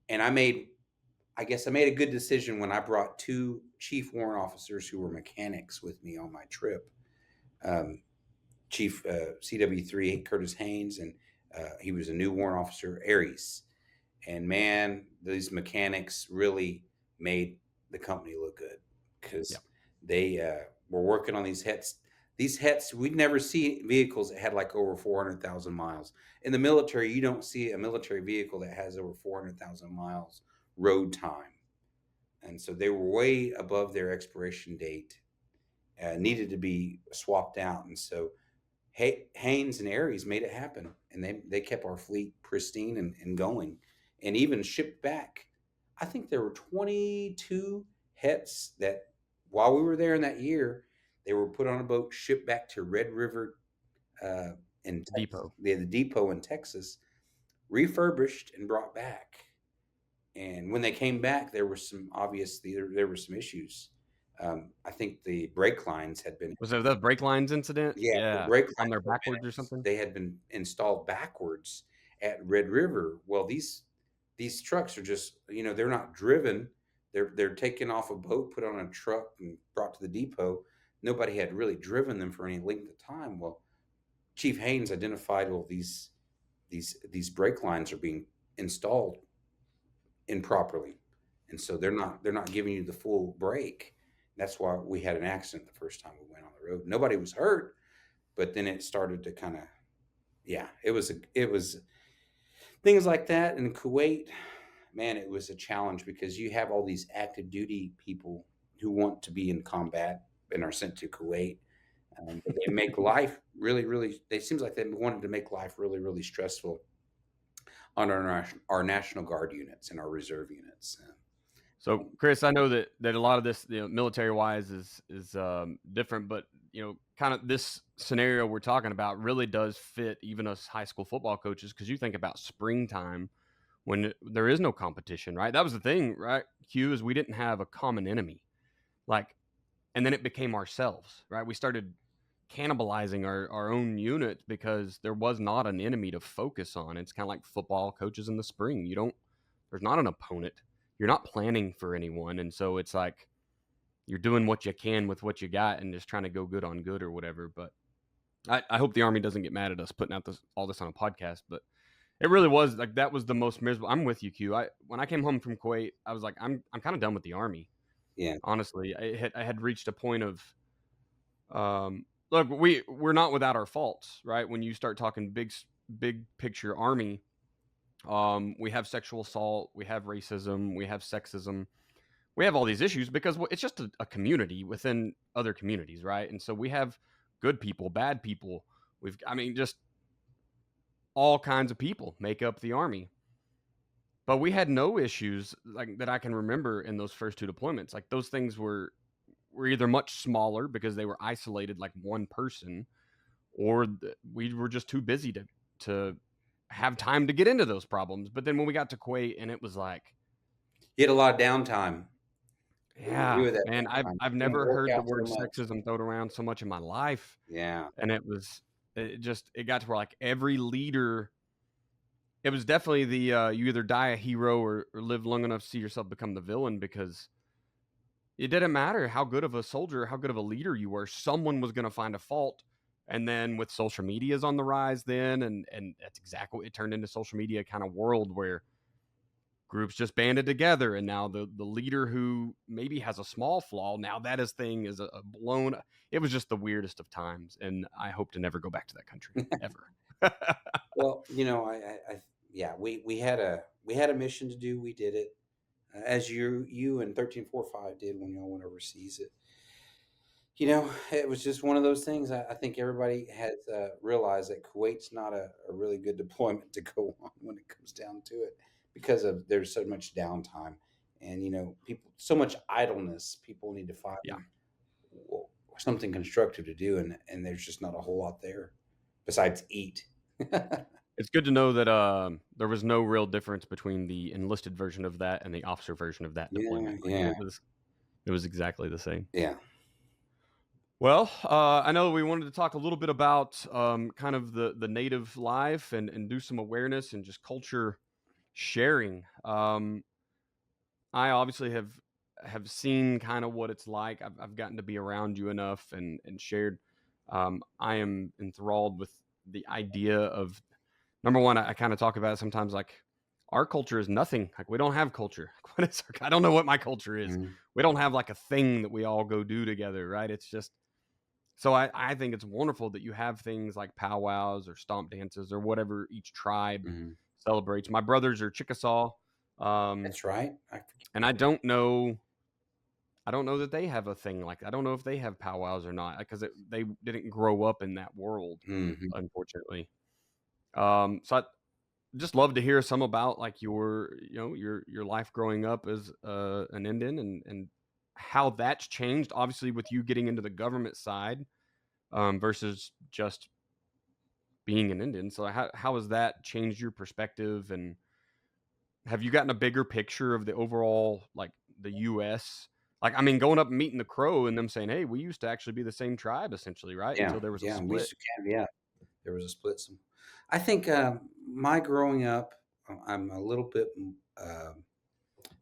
S3: and I guess I made a good decision when I brought two chief warrant officers who were mechanics with me on my trip. Chief CW3 Curtis Haynes, and he was a new warrant officer, Aries. And man, these mechanics really made the company look good, because
S2: Yep.
S3: they were working on these Hets. These Hets, we'd never see vehicles that had like over 400,000 miles. In the military, you don't see a military vehicle that has over 400,000 miles road time. And so they were way above their expiration date, needed to be swapped out. And so Haynes and Aries made it happen, and they kept our fleet pristine and going, and even shipped back. I think there were 22 Hets that, while we were there in that year, they were put on a boat, shipped back to Red River in Texas.
S2: Depot.
S3: They had the depot in Texas, refurbished and brought back. And when they came back, there were some issues. I think the brake lines had been
S2: Was there the brake lines incident?
S3: the brake
S2: On
S3: lines
S2: their
S3: had been-
S2: backwards or something?
S3: They had been installed backwards at Red River. Well, these trucks are just, they're not driven. They're taken off a boat, put on a truck, and brought to the depot. Nobody had really driven them for any length of time. Well, Chief Haynes identified, well, these brake lines are being installed improperly, and so they're not giving you the full brake. That's why we had an accident the first time we went on the road. Nobody was hurt, but then it started to kind of, it was things like that in Kuwait. Man, it was a challenge, because you have all these active duty people who want to be in combat and are sent to Kuwait. But they make life really, really. It seems like they wanted to make life really, really stressful on our National Guard units and our reserve units.
S2: So, Chris, I know that a lot of this, military wise, is different, but kind of this scenario we're talking about really does fit even us high school football coaches, because you think about springtime when there is no competition, right? That was the thing, right? Q, is we didn't have a common enemy, and then it became ourselves, right? We started cannibalizing our own unit because there was not an enemy to focus on. It's kind of like football coaches in the spring. There's not an opponent. You're not planning for anyone. And so it's like you're doing what you can with what you got and just trying to go good on good or whatever. But I hope the Army doesn't get mad at us putting out all this on a podcast. But it really was like, that was the most miserable. I'm with you, Q. When I came home from Kuwait, I was like, I'm kind of done with the Army.
S3: Yeah.
S2: Honestly, I had reached a point of, look, we're not without our faults, right? When you start talking big picture Army, we have sexual assault, we have racism, we have sexism, we have all these issues because it's just a community within other communities, right? And so we have good people, bad people. Just all kinds of people make up the Army. But we had no issues like that I can remember in those first 2 deployments. Like those things were either much smaller because they were isolated, like one person, or we were just too busy to have time to get into those problems. But then when we got to Kuwait, and it was like,
S3: You had a lot of downtime.
S2: yeah,
S3: You that
S2: man,
S3: downtime.
S2: I've
S3: You didn't
S2: never
S3: work
S2: heard the
S3: out so
S2: word
S3: much.
S2: sexism thrown around so much in my life.
S3: Yeah.
S2: And it got to where like every leader, it was definitely the you either die a hero or live long enough to see yourself become the villain, because it didn't matter how good of a soldier, how good of a leader you were, someone was going to find a fault. And then with social media is on the rise then, and that's exactly what it turned into, social media kind of world where groups just banded together, and now the leader who maybe has a small flaw, now that his thing is a blown. It was just the weirdest of times, and I hope to never go back to that country ever.
S3: Well, yeah, we had a mission to do. We did it, as you and 1345 did when y'all went overseas. It was just one of those things. I think everybody has realized that Kuwait's not a really good deployment to go on when it comes down to it, because there's so much downtime, and people, so much idleness. People need to find
S2: Yeah.
S3: something constructive to do, and there's just not a whole lot there besides eat.
S2: It's good to know that there was no real difference between the enlisted version of that and the officer version of that deployment.
S3: Yeah.
S2: It was exactly the same.
S3: Yeah.
S2: Well, I know we wanted to talk a little bit about kind of the native life and do some awareness and just culture sharing. I obviously have seen kind of what it's like. I've gotten to be around you enough and shared. I am enthralled with the idea of, number one, I kind of talk about it sometimes, like our culture is nothing. Like we don't have culture. I don't know what my culture is.
S3: Mhm.
S2: We don't have like a thing that we all go do together, right? It's just, so I think it's wonderful that you have things like powwows or stomp dances or whatever each tribe
S3: Mhm.
S2: celebrates. My brothers are Chickasaw,
S3: That's right. I forget.
S2: and I don't know that they have a thing like that. I don't know if they have powwows or not, because they didn't grow up in that world,
S3: Mhm.
S2: unfortunately. So I just love to hear some about like your life growing up as an Indian, and how that's changed, obviously, with you getting into the government side versus just being an Indian. So how has that changed your perspective, and have you gotten a bigger picture of the overall, like the U.S.? Like, I mean, going up and meeting the Crow and them saying, "Hey, we used to actually be the same tribe, essentially, right?"
S3: Yeah.
S2: Until there was a
S3: Yeah. We
S2: split.
S3: used to yeah. There was a split. I think my growing up, I'm a little bit uh,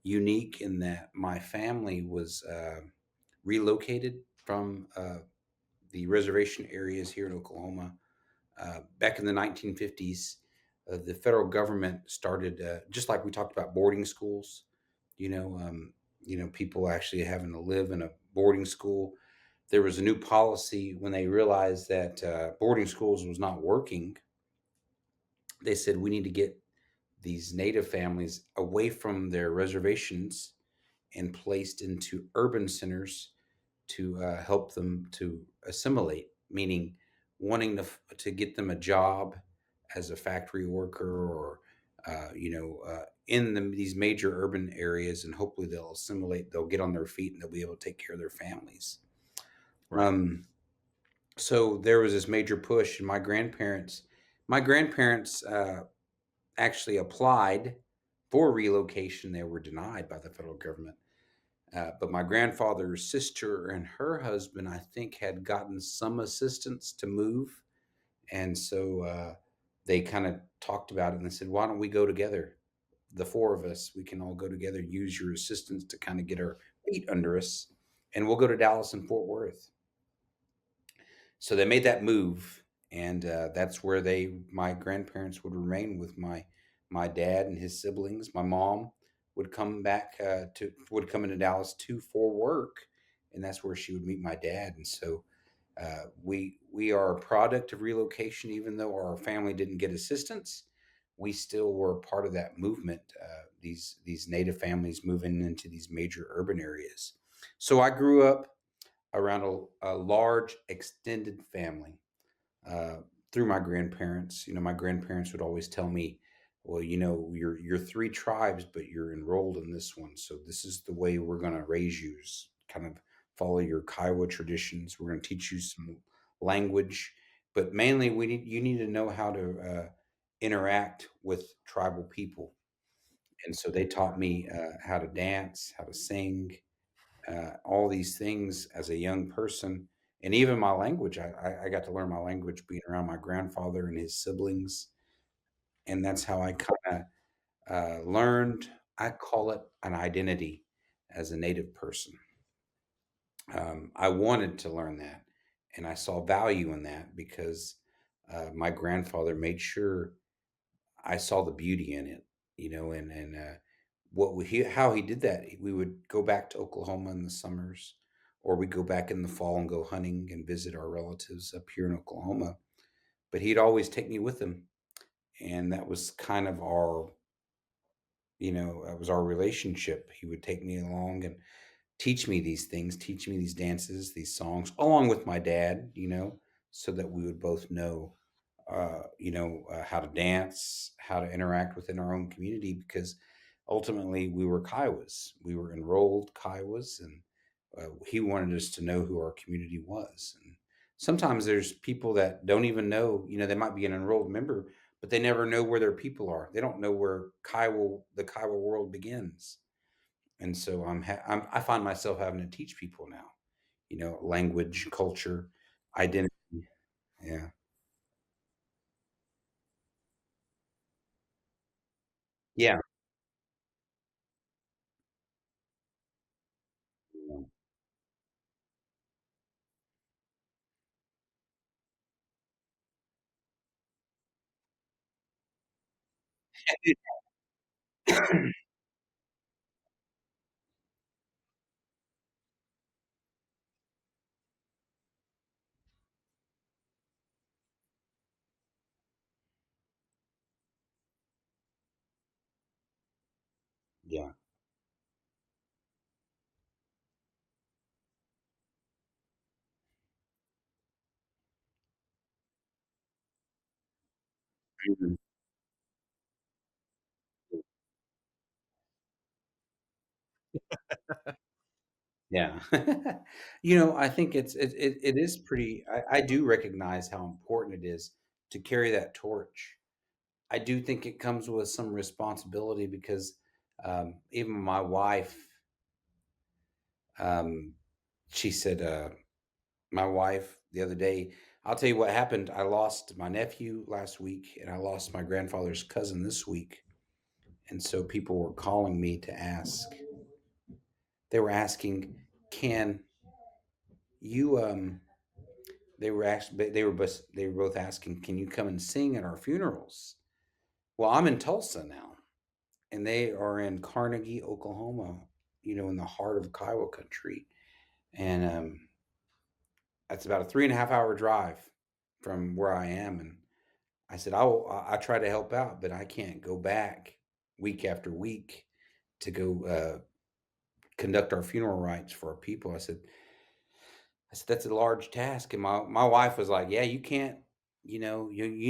S3: unique in that my family was relocated from the reservation areas here in Oklahoma back in the 1950s. The federal government started, just like we talked about boarding schools. People actually having to live in a boarding school. There was a new policy when they realized that boarding schools was not working. They said we need to get these native families away from their reservations and placed into urban centers to help them to assimilate, meaning wanting to get them a job as a factory worker or in these major urban areas, and hopefully they'll assimilate, they'll get on their feet, and they'll be able to take care of their families.
S2: Right.
S3: So there was this major push, and my grandparents actually applied for relocation. They were denied by the federal government. But my grandfather's sister and her husband, I think, had gotten some assistance to move. And so they kind of talked about it, and they said, why don't we go together? The four of us, we can all go together, use your assistance to kind of get our feet under us, and we'll go to Dallas and Fort Worth. So they made that move, and that's where my grandparents would remain with my dad and his siblings. My mom would come into Dallas too for work, and that's where she would meet my dad. And so we are a product of relocation, even though our family didn't get assistance. we still were part of that movement. These native families moving into these major urban areas. So I grew up around a large extended family uh, through my grandparents. You know, my grandparents would always tell me, "Well, you know, you're three tribes, but you're enrolled in this one. So this is the way we're going to raise you. Kind of follow your Kiowa traditions. We're going to teach you some language, but mainly you need to know how to interact with tribal people." And so they taught me how to dance, how to sing, all these things as a young person, and even my language. I got to learn my language being around my grandfather and his siblings, and that's how I kind of learned. I call it an identity as a Native person. I wanted to learn that, and I saw value in that because my grandfather made sure I saw the beauty in it, you know, and how he did that. We would go back to Oklahoma in the summers, or we go back in the fall and go hunting and visit our relatives up here in Oklahoma. But he'd always take me with him, and that was kind of our, that was our relationship. He would take me along and teach me these things, teach me these dances, these songs, along with my dad, so that we would both know, how to dance, how to interact within our own community, because ultimately we were Kiowas. We were enrolled Kiowas, and he wanted us to know who our community was. And sometimes there's people that don't even know, they might be an enrolled member, but they never know where their people are. They don't know where the Kiowa world begins. And so I find myself having to teach people now, language, culture, identity. Yeah. Yeah. Yeah. Mhm. Yeah. I think it is pretty. I do recognize how important it is to carry that torch. I do think it comes with some responsibility because even my wife, um, she said, my wife the other day, I'll tell you what happened. I lost my nephew last week, and I lost my grandfather's cousin this week. And so people were calling me to ask. They were asking, "Can you?" They were both asking, "Can you come and sing at our funerals?" Well, I'm in Tulsa now, and they are in Carnegie, Oklahoma. In the heart of Kiowa country, and that's about a 3.5 hour drive from where I am. And I said, I try to help out, but I can't go back week after week to go conduct our funeral rites for our people. I said, that's a large task. And my wife was like, yeah, you can't, you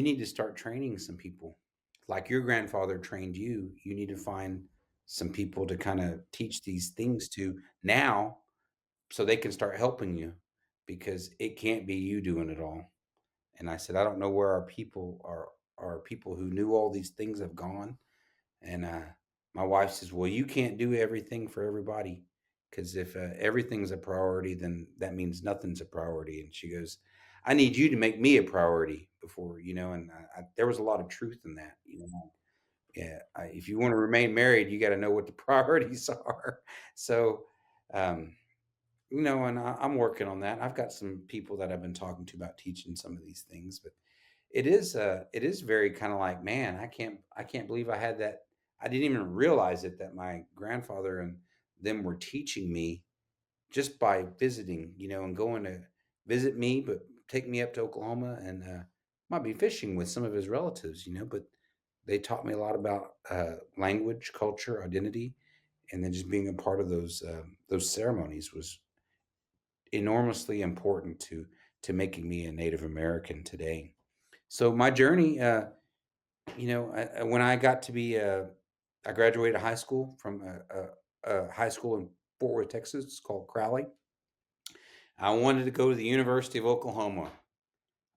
S3: need to start training some people. Like your grandfather trained you, you need to find some people to kind of teach these things to now so they can start helping you, because it can't be you doing it all. And I said, I don't know where our people who knew all these things have gone. And my wife says, well, you can't do everything for everybody, because if everything's a priority, then that means nothing's a priority. And she goes, I need you to make me a priority before, and there was a lot of truth in that. Yeah, if you want to remain married, you got to know what the priorities are. So, um, and I'm working on that. I've got some people that I've been talking to about teaching some of these things, but it is very kind of like, man, I can't believe I had that. I didn't even realize it, that my grandfather and them were teaching me just by visiting, and going to visit me, but take me up to Oklahoma and might be fishing with some of his relatives, but they taught me a lot about language, culture, identity, and then just being a part of those ceremonies was enormously important to making me a Native American today. So my journey, when I got to be, I graduated high school from a high school in Fort Worth, Texas. It's called Crowley. I wanted to go to the University of Oklahoma.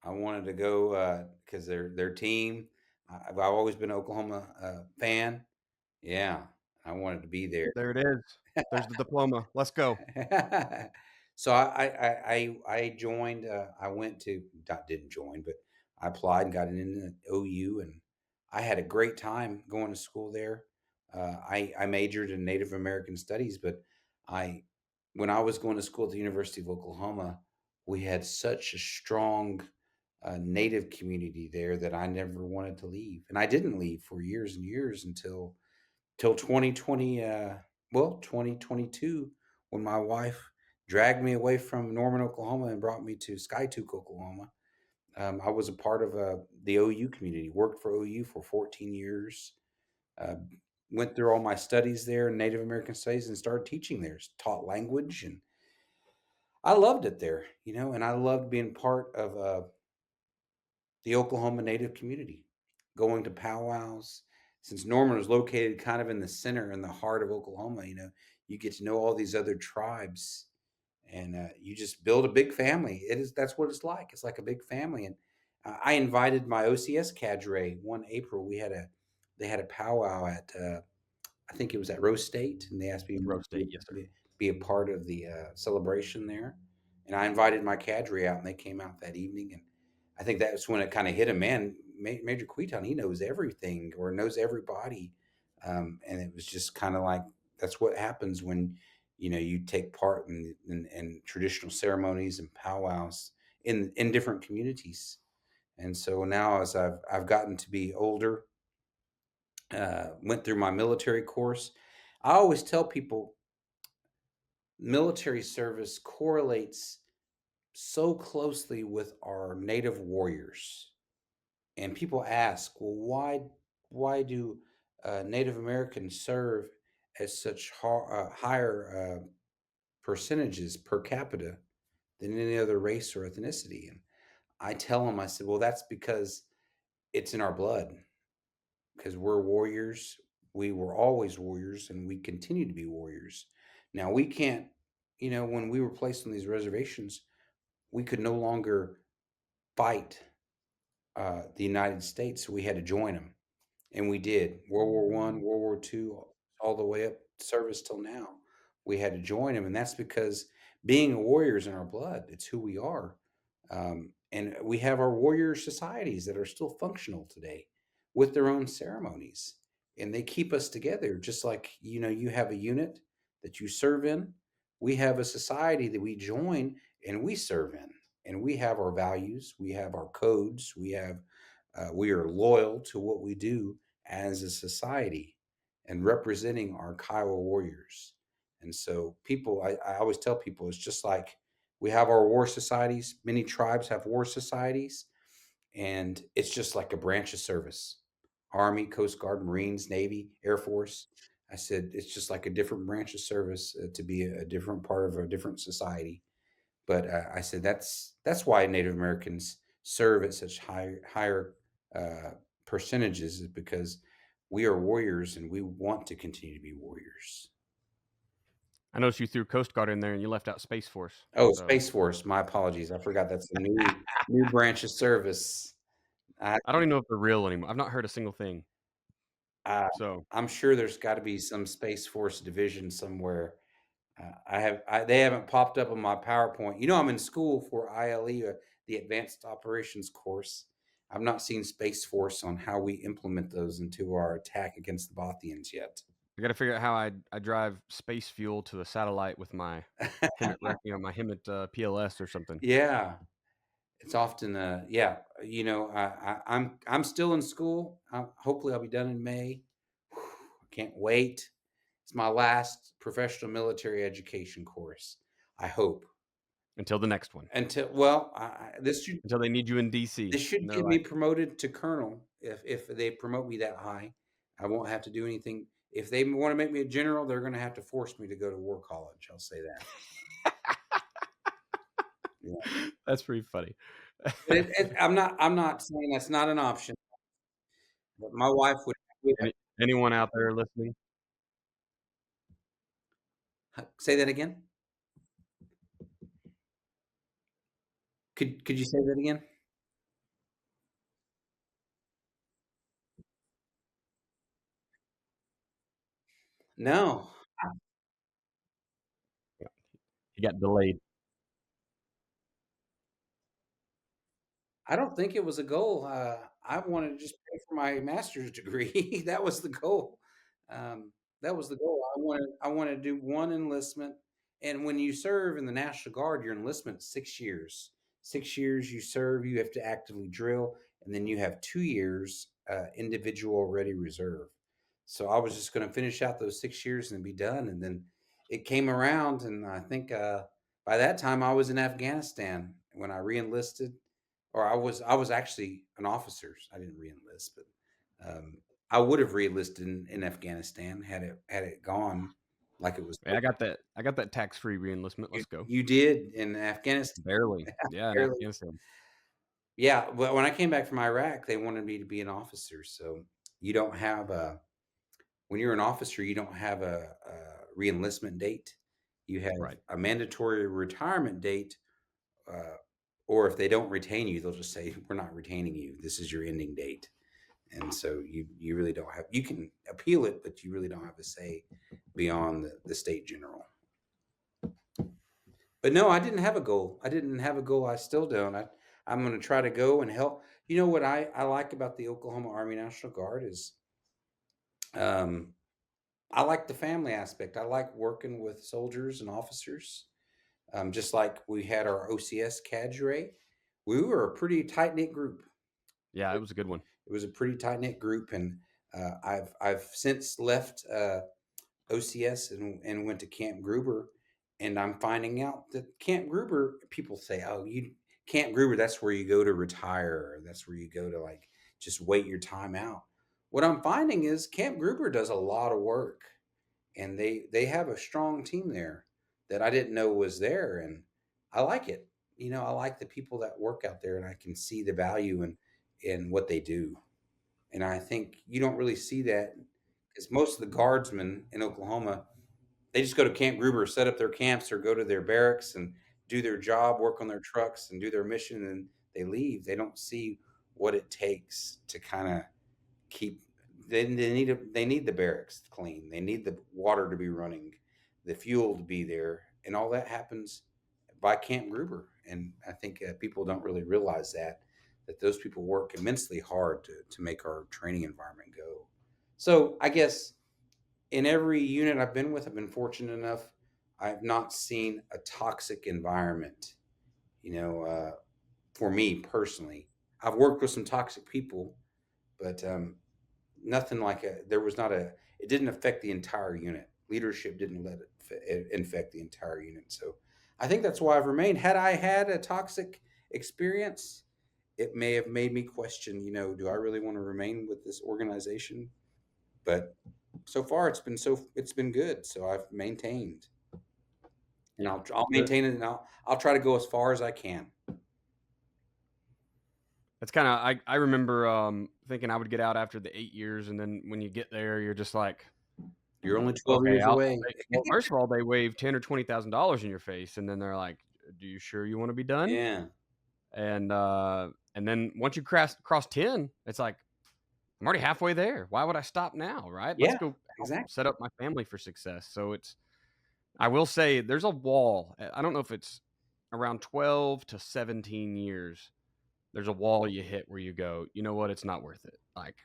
S3: I wanted to go because their team. I've always been an Oklahoma fan. Yeah, I wanted to be there.
S2: There it is. There's the diploma. Let's go.
S3: So I joined. I went to didn't join, but I applied and got into OU, and I had a great time going to school there. I majored in Native American Studies, but I when I was going to school at the University of Oklahoma, we had such a strong Native community there that I never wanted to leave, and I didn't leave for years and years until 2020. 2022, when my wife dragged me away from Norman, Oklahoma, and brought me to Skytook, Oklahoma. I was a part of the OU community. Worked for OU for 14 years. Uh, Went through all my studies there in Native American Studies and started teaching there. Taught language, and I loved it there. And I loved being part of the Oklahoma Native community, going to powwows. Since Norman was located kind of in the center, in the heart of Oklahoma, you get to know all these other tribes, and you just build a big family. That's what it's like. It's like a big family. And I invited my OCS cadre one April. They had a powwow at I think it was at Rose State, and they asked me
S2: Rose State, yes, sir.
S3: be a part of the celebration there. And I invited my cadre out, and they came out that evening. And I think that's when it kind of hit him, man. Major Queton, he knows everything or knows everybody. And it was just kind of like, that's what happens when, you take part in traditional ceremonies and powwows in different communities. And so now, as I've gotten to be older, went through my military course, I always tell people military service correlates so closely with our Native warriors. And people ask, well, why do Native Americans serve at such higher percentages per capita than any other race or ethnicity? And I tell them, I said, well, that's because it's in our blood. Because we're warriors. We were always warriors, and we continue to be warriors. Now, we can't, when we were placed on these reservations, we could no longer fight the United States. So we had to join them, and we did. World War I, World War II, all the way up service till now. We had to join them, and that's because being a warrior is in our blood. It's who we are. And we have our warrior societies that are still functional today with their own ceremonies, and they keep us together. Just like, you have a unit that you serve in, we have a society that we join and we serve in, and we have our values, we have our codes, we are loyal to what we do as a society and representing our Kiowa warriors. And so I always tell people, it's just like we have our war societies. Many tribes have war societies, and it's just like a branch of service. Army, Coast Guard, Marines, Navy, Air Force. I said, it's just like a different branch of service to be a different part of a different society. But I said, that's why Native Americans serve at such higher percentages, is because we are warriors and we want to continue to be warriors.
S2: I noticed you threw Coast Guard in there and you left out Space Force.
S3: Oh, so. Space Force. My apologies. I forgot that's a new branch of service.
S2: I don't even know if they're real anymore. I've not heard a single thing. So
S3: I'm sure there's got to be some Space Force division somewhere. They haven't popped up on my PowerPoint. I'm in school for ILE, the Advanced Operations course. I've not seen Space Force on how we implement those into our attack against the Bothians yet.
S2: I got to figure out how I drive space fuel to a satellite with my Hemet, my Hemet PLS or something.
S3: Yeah, it's often I'm still in school. Hopefully, I'll be done in May. I can't wait. It's my last professional military education course, I hope.
S2: Until the next one.
S3: Until they need you in DC. This should get me promoted to colonel. If they promote me that high, I won't have to do anything. If they want to make me a general, they're going to have to force me to go to war college. I'll say that. Yeah.
S2: That's pretty funny.
S3: I'm not saying that's not an option, but my wife would.
S2: Anyone out there listening?
S3: Say that again. Could you say that again? No,
S2: He got delayed.
S3: I don't think it was a goal. I wanted to just pay for my master's degree. That was the goal. Um, that was the goal. I wanted to do one enlistment. And when you serve in the National Guard, your enlistment 6 years. 6 years you serve. You have to actively drill, and then you have 2 years individual ready reserve. So I was just going to finish out those 6 years and be done. And then it came around, and I think by that time I was in Afghanistan when I reenlisted, or I was actually an officer. I didn't reenlist, but I would have reenlisted in Afghanistan had it gone like it was.
S2: Hey, I got that tax-free reenlistment. Let's go.
S3: You did in Afghanistan.
S2: Barely. Yeah, in
S3: Barely.
S2: Afghanistan.
S3: Yeah, but when I came back from Iraq, they wanted me to be an officer. So you don't have when you're an officer, you don't have a reenlistment date. You have
S2: Right.
S3: a mandatory retirement date, or if they don't retain you, they'll just say, "We're not retaining you. This is your ending date." And so you really don't have. You can appeal it, but you really don't have a say beyond the state general. But no, I didn't have a goal. I still don't. I'm going to try to go and help. You know what I like about the Oklahoma Army National Guard is um, I like the family aspect. I like working with soldiers and officers. Just like we had our OCS cadre, we were a pretty tight knit group.
S2: Yeah, it was a good one.
S3: It was a pretty tight knit group, and I've since left OCS and went to Camp Gruber, and I'm finding out that Camp Gruber, people say, "Oh, you Camp Gruber, that's where you go to retire, or that's where you go to like just wait your time out." What I'm finding is Camp Gruber does a lot of work, and they have a strong team there that I didn't know was there, and I like it. I like the people that work out there, and I can see the value in what they do. And I think you don't really see that because most of the guardsmen in Oklahoma, they just go to Camp Gruber, set up their camps, or go to their barracks and do their job, work on their trucks, and do their mission, and they leave. They don't see what it takes to kind of keep. They need the barracks clean. They need the water to be running, the fuel to be there, and all that happens by Camp Gruber. And I think people don't really realize that those people work immensely hard to make our training environment go. So I guess in every unit I've been with, I've been fortunate enough. I've not seen a toxic environment. For me personally, I've worked with some toxic people, but nothing like there was not a. It didn't affect the entire unit. Leadership didn't let it infect the entire unit. So I think that's why I've remained. Had I had a toxic experience, it may have made me question, do I really want to remain with this organization? But so far it's been good. So I've maintained, and I'll maintain it, and I'll try to go as far as I can.
S2: That's kind of I remember thinking I would get out after the 8 years, and then when you get there, you're just like,
S3: you're only 12 years away.
S2: Well, first of all, they wave $10,000 or $20,000 in your face, and then they're like, "Do you sure you want to be done?"
S3: Yeah.
S2: And then once you cross 10, it's like, I'm already halfway there. Why would I stop now, right?
S3: Yeah,
S2: Let's go
S3: exactly.
S2: set up my family for success. So I will say there's a wall. I don't know if it's around 12 to 17 years. There's a wall you hit where you go, you know what? It's not worth it. Like,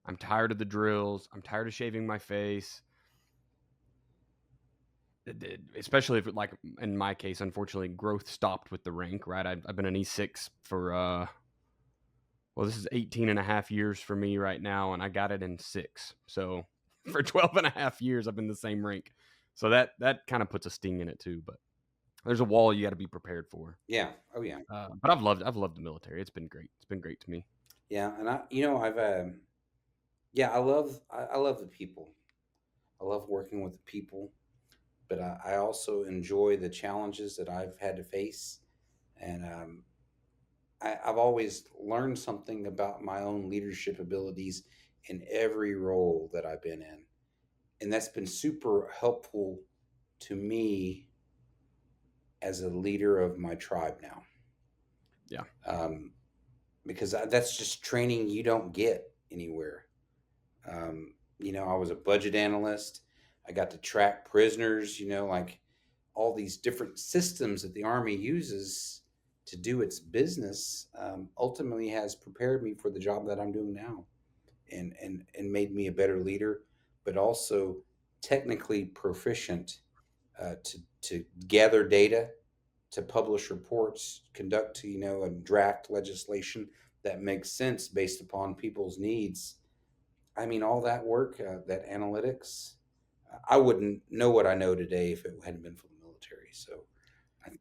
S2: I'm tired of the drills. I'm tired of shaving my face. Especially if, like in my case, unfortunately, growth stopped with the rank, right? I've been an E6 for, this is 18 and a half years for me right now, and I got it in 6. So for 12 and a half years, I've been the same rank. So that kind of puts a sting in it too, but there's a wall you got to be prepared for.
S3: Yeah. Oh yeah.
S2: But I've loved the military. It's been great. It's been great to me.
S3: Yeah, and I love the people. I love working with the people, but I also enjoy the challenges that I've had to face, and I've always learned something about my own leadership abilities in every role that I've been in, and that's been super helpful to me as a leader of my tribe now.
S2: Yeah.
S3: Because that's just training you don't get anywhere. I was a budget analyst. I got to track prisoners, like all these different systems that the Army uses to do its business, ultimately has prepared me for the job that I'm doing now, and made me a better leader, but also technically proficient, to gather data, to publish reports, conduct, and draft legislation that makes sense based upon people's needs. I mean, all that work, that analytics, I wouldn't know what I know today if it hadn't been for the military. So,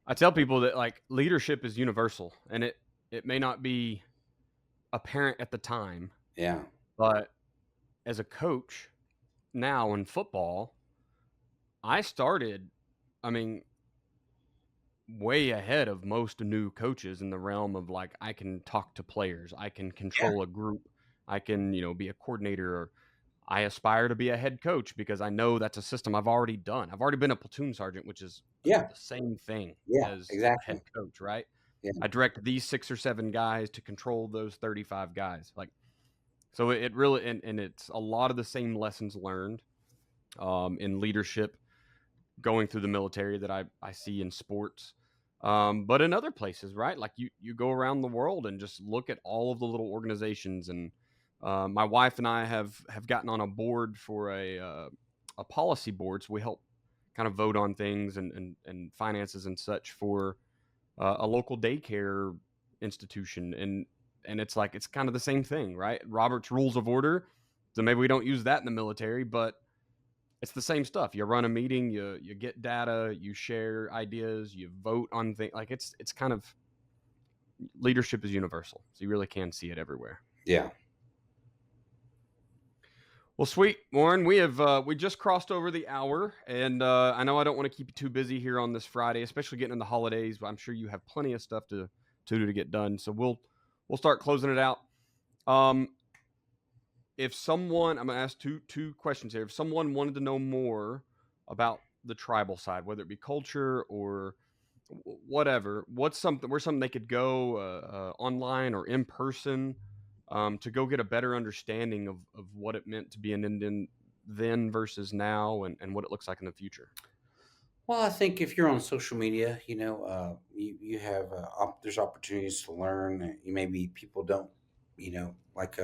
S2: I tell people that like leadership is universal, and it may not be apparent at the time,
S3: yeah,
S2: but as a coach now in football, I started, I mean, way ahead of most new coaches in the realm of like I can talk to players, I can
S3: yeah,
S2: control a group, I can, be a coordinator, or I aspire to be a head coach because I know that's a system I've already done. I've already been a platoon sergeant, which is
S3: yeah,
S2: the same thing
S3: yeah,
S2: as a head
S3: exactly.
S2: coach, right?
S3: Yeah,
S2: I direct these 6 or 7 guys to control those 35 guys. Like, so it really, and it's a lot of the same lessons learned in leadership going through the military that I see in sports. But in other places, right? Like you go around the world and just look at all of the little organizations. And my wife and I have gotten on a board for a policy board, so we help kind of vote on things and finances and such for a local daycare institution. And it's like it's kind of the same thing, right? Robert's Rules of Order. So maybe we don't use that in the military, but it's the same stuff. You run a meeting, you get data, you share ideas, you vote on things. Like it's kind of leadership is universal, so you really can see it everywhere.
S3: yeah.
S2: Well, sweet, Warren, we just crossed over the hour, and I know I don't want to keep you too busy here on this Friday, especially getting in the holidays. But I'm sure you have plenty of stuff to do to get done. So we'll start closing it out. Um, if someone, I'm going to ask two questions here. If someone wanted to know more about the tribal side, whether it be culture or whatever, where's something they could go online or in person to go get a better understanding of what it meant to be an Indian then versus now, and what it looks like in the future.
S3: Well, I think if you're on social media, you have there's opportunities to learn. Maybe people don't, like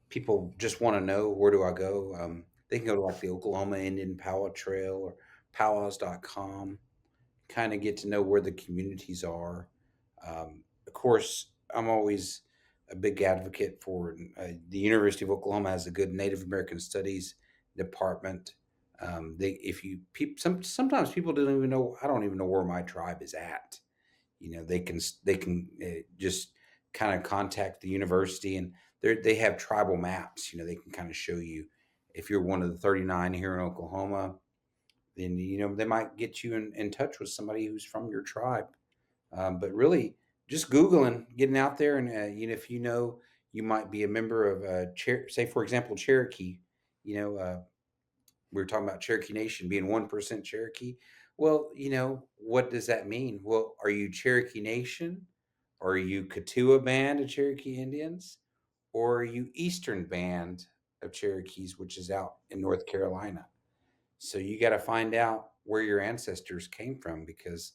S3: people just want to know, where do I go? They can go to like the Oklahoma Indian Powwow Trail or powwows.com, kind of get to know where the communities are. Of course, I'm always a big advocate for, the University of Oklahoma has a good Native American Studies department. If you sometimes people don't even know. I don't even know where my tribe is at. They can just kind of contact the university, and they have tribal maps. They can kind of show you if you're one of the 39 here in Oklahoma, then they might get you in touch with somebody who's from your tribe. But really, just Googling, getting out there, and if you might be a member of say for example Cherokee. We were talking about Cherokee Nation being 1% Cherokee. Well, what does that mean? Well, are you Cherokee Nation? Or are you Kiowa Band of Cherokee Indians? Or are you Eastern Band of Cherokees, which is out in North Carolina? So you got to find out where your ancestors came from, because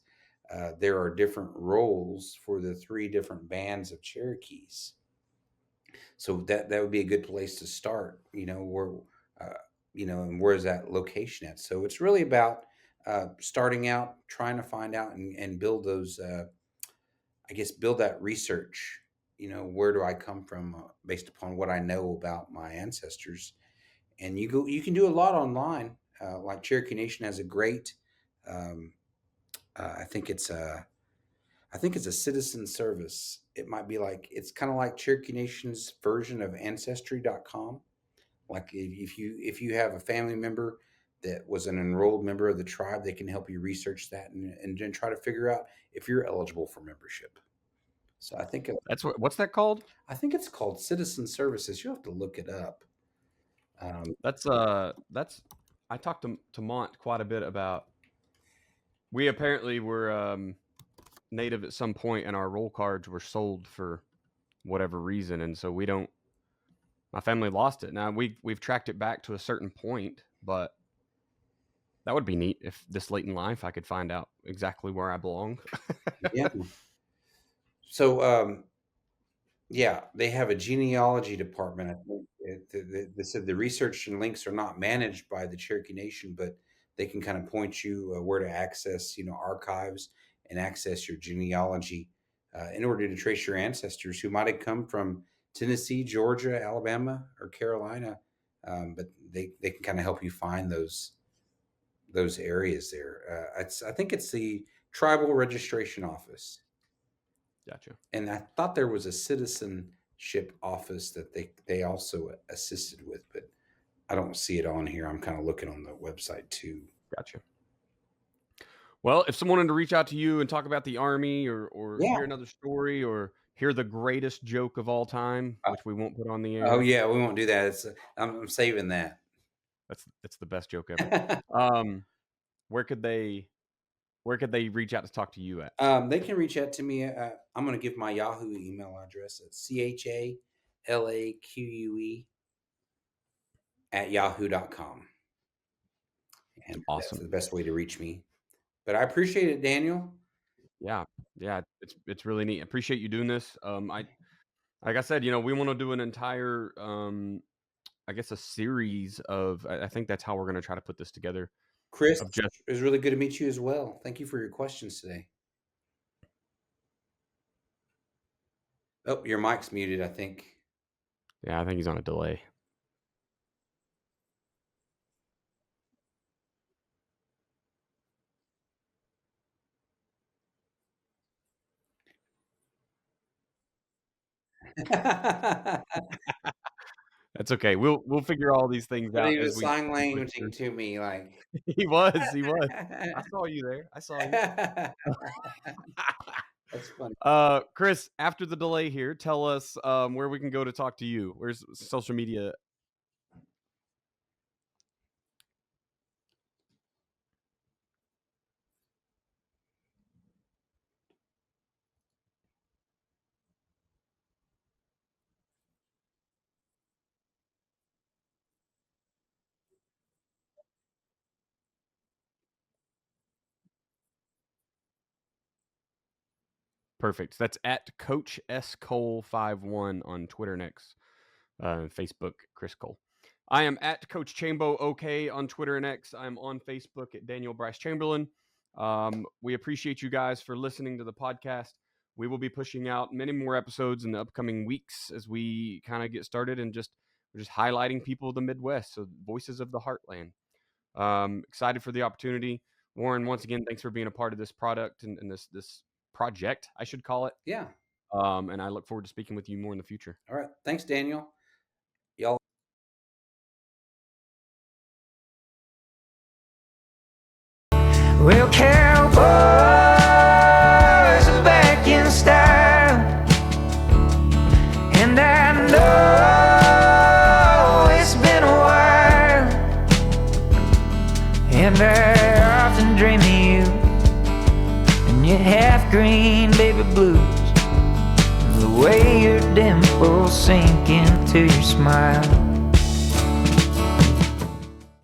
S3: there are different roles for the three different bands of Cherokees. So that would be a good place to start. Uh, and where's that location at? So it's really about starting out, trying to find out and build those. I guess build that research. Where do I come from, based upon what I know about my ancestors, and you can do a lot online. Like Cherokee Nation has a great, I think it's I think it's a citizen service. It might be like, it's kind of like Cherokee Nation's version of ancestry.com. Like if you have a family member that was an enrolled member of the tribe, they can help you research that and then try to figure out if you're eligible for membership. So I think
S2: what's that called?
S3: I think it's called Citizen Services. You'll have to look it up.
S2: That's I talked to Mont quite a bit about. We apparently were native at some point, and our roll cards were sold for whatever reason, and so my family lost it. Now we've tracked it back to a certain point, but that would be neat if this late in life I could find out exactly where I belong.
S3: Yeah. So yeah, they have a genealogy department. I think they said the research and links are not managed by the Cherokee Nation, but they can kind of point you where to access, archives and access your genealogy in order to trace your ancestors who might have come from Tennessee, Georgia, Alabama, or Carolina. But they can kind of help you find those areas there. I think it's the Tribal Registration Office.
S2: Gotcha.
S3: And I thought there was a citizenship office that they also assisted with, but I don't see it on here. I'm kind of looking on the website too.
S2: Gotcha. Well, if someone wanted to reach out to you and talk about the Army or hear another story or hear the greatest joke of all time, which we won't put on the air.
S3: Oh yeah, we won't do that. I'm saving that.
S2: That's the best joke ever. Where could they reach out to talk to you at?
S3: They can reach out to me. I'm going to give my Yahoo email address at CHALAQUE@yahoo.com. And
S2: awesome.
S3: That's the best way to reach me. But I appreciate it, Daniel.
S2: Yeah, it's really neat. I appreciate you doing this. Like I said, we want to do an entire, I guess, a series of. I think that's how we're going to try to put this together.
S3: Chris, it was really good to meet you as well. Thank you for your questions today. Oh, your mic's muted, I think.
S2: Yeah, I think he's on a delay. That's okay. We'll figure all these things out.
S3: He was sign languaging to me, like
S2: he was. I saw you there. I saw you.
S3: That's funny.
S2: Chris, after the delay here, tell us where we can go to talk to you. Where's social media? Perfect. That's at Coach S Cole 51 on Twitter next, Facebook Chris Cole. I am at Coach Chambo OK on Twitter and X. I'm on Facebook at Daniel Bryce Chamberlain. We appreciate you guys for listening to the podcast. We will be pushing out many more episodes in the upcoming weeks as we kind of get started and we're just highlighting people of the Midwest, so voices of the Heartland. Excited for the opportunity. Warren, once again, thanks for being a part of this product and this project, I should call it.
S3: Yeah.
S2: And I look forward to speaking with you more in the future.
S3: All right. Thanks, Daniel. Y'all.
S1: Well, cowboys are back in style, and I know it's been a while, and I often dream of you and your half-green baby blues, the way your dimples sink into your smile.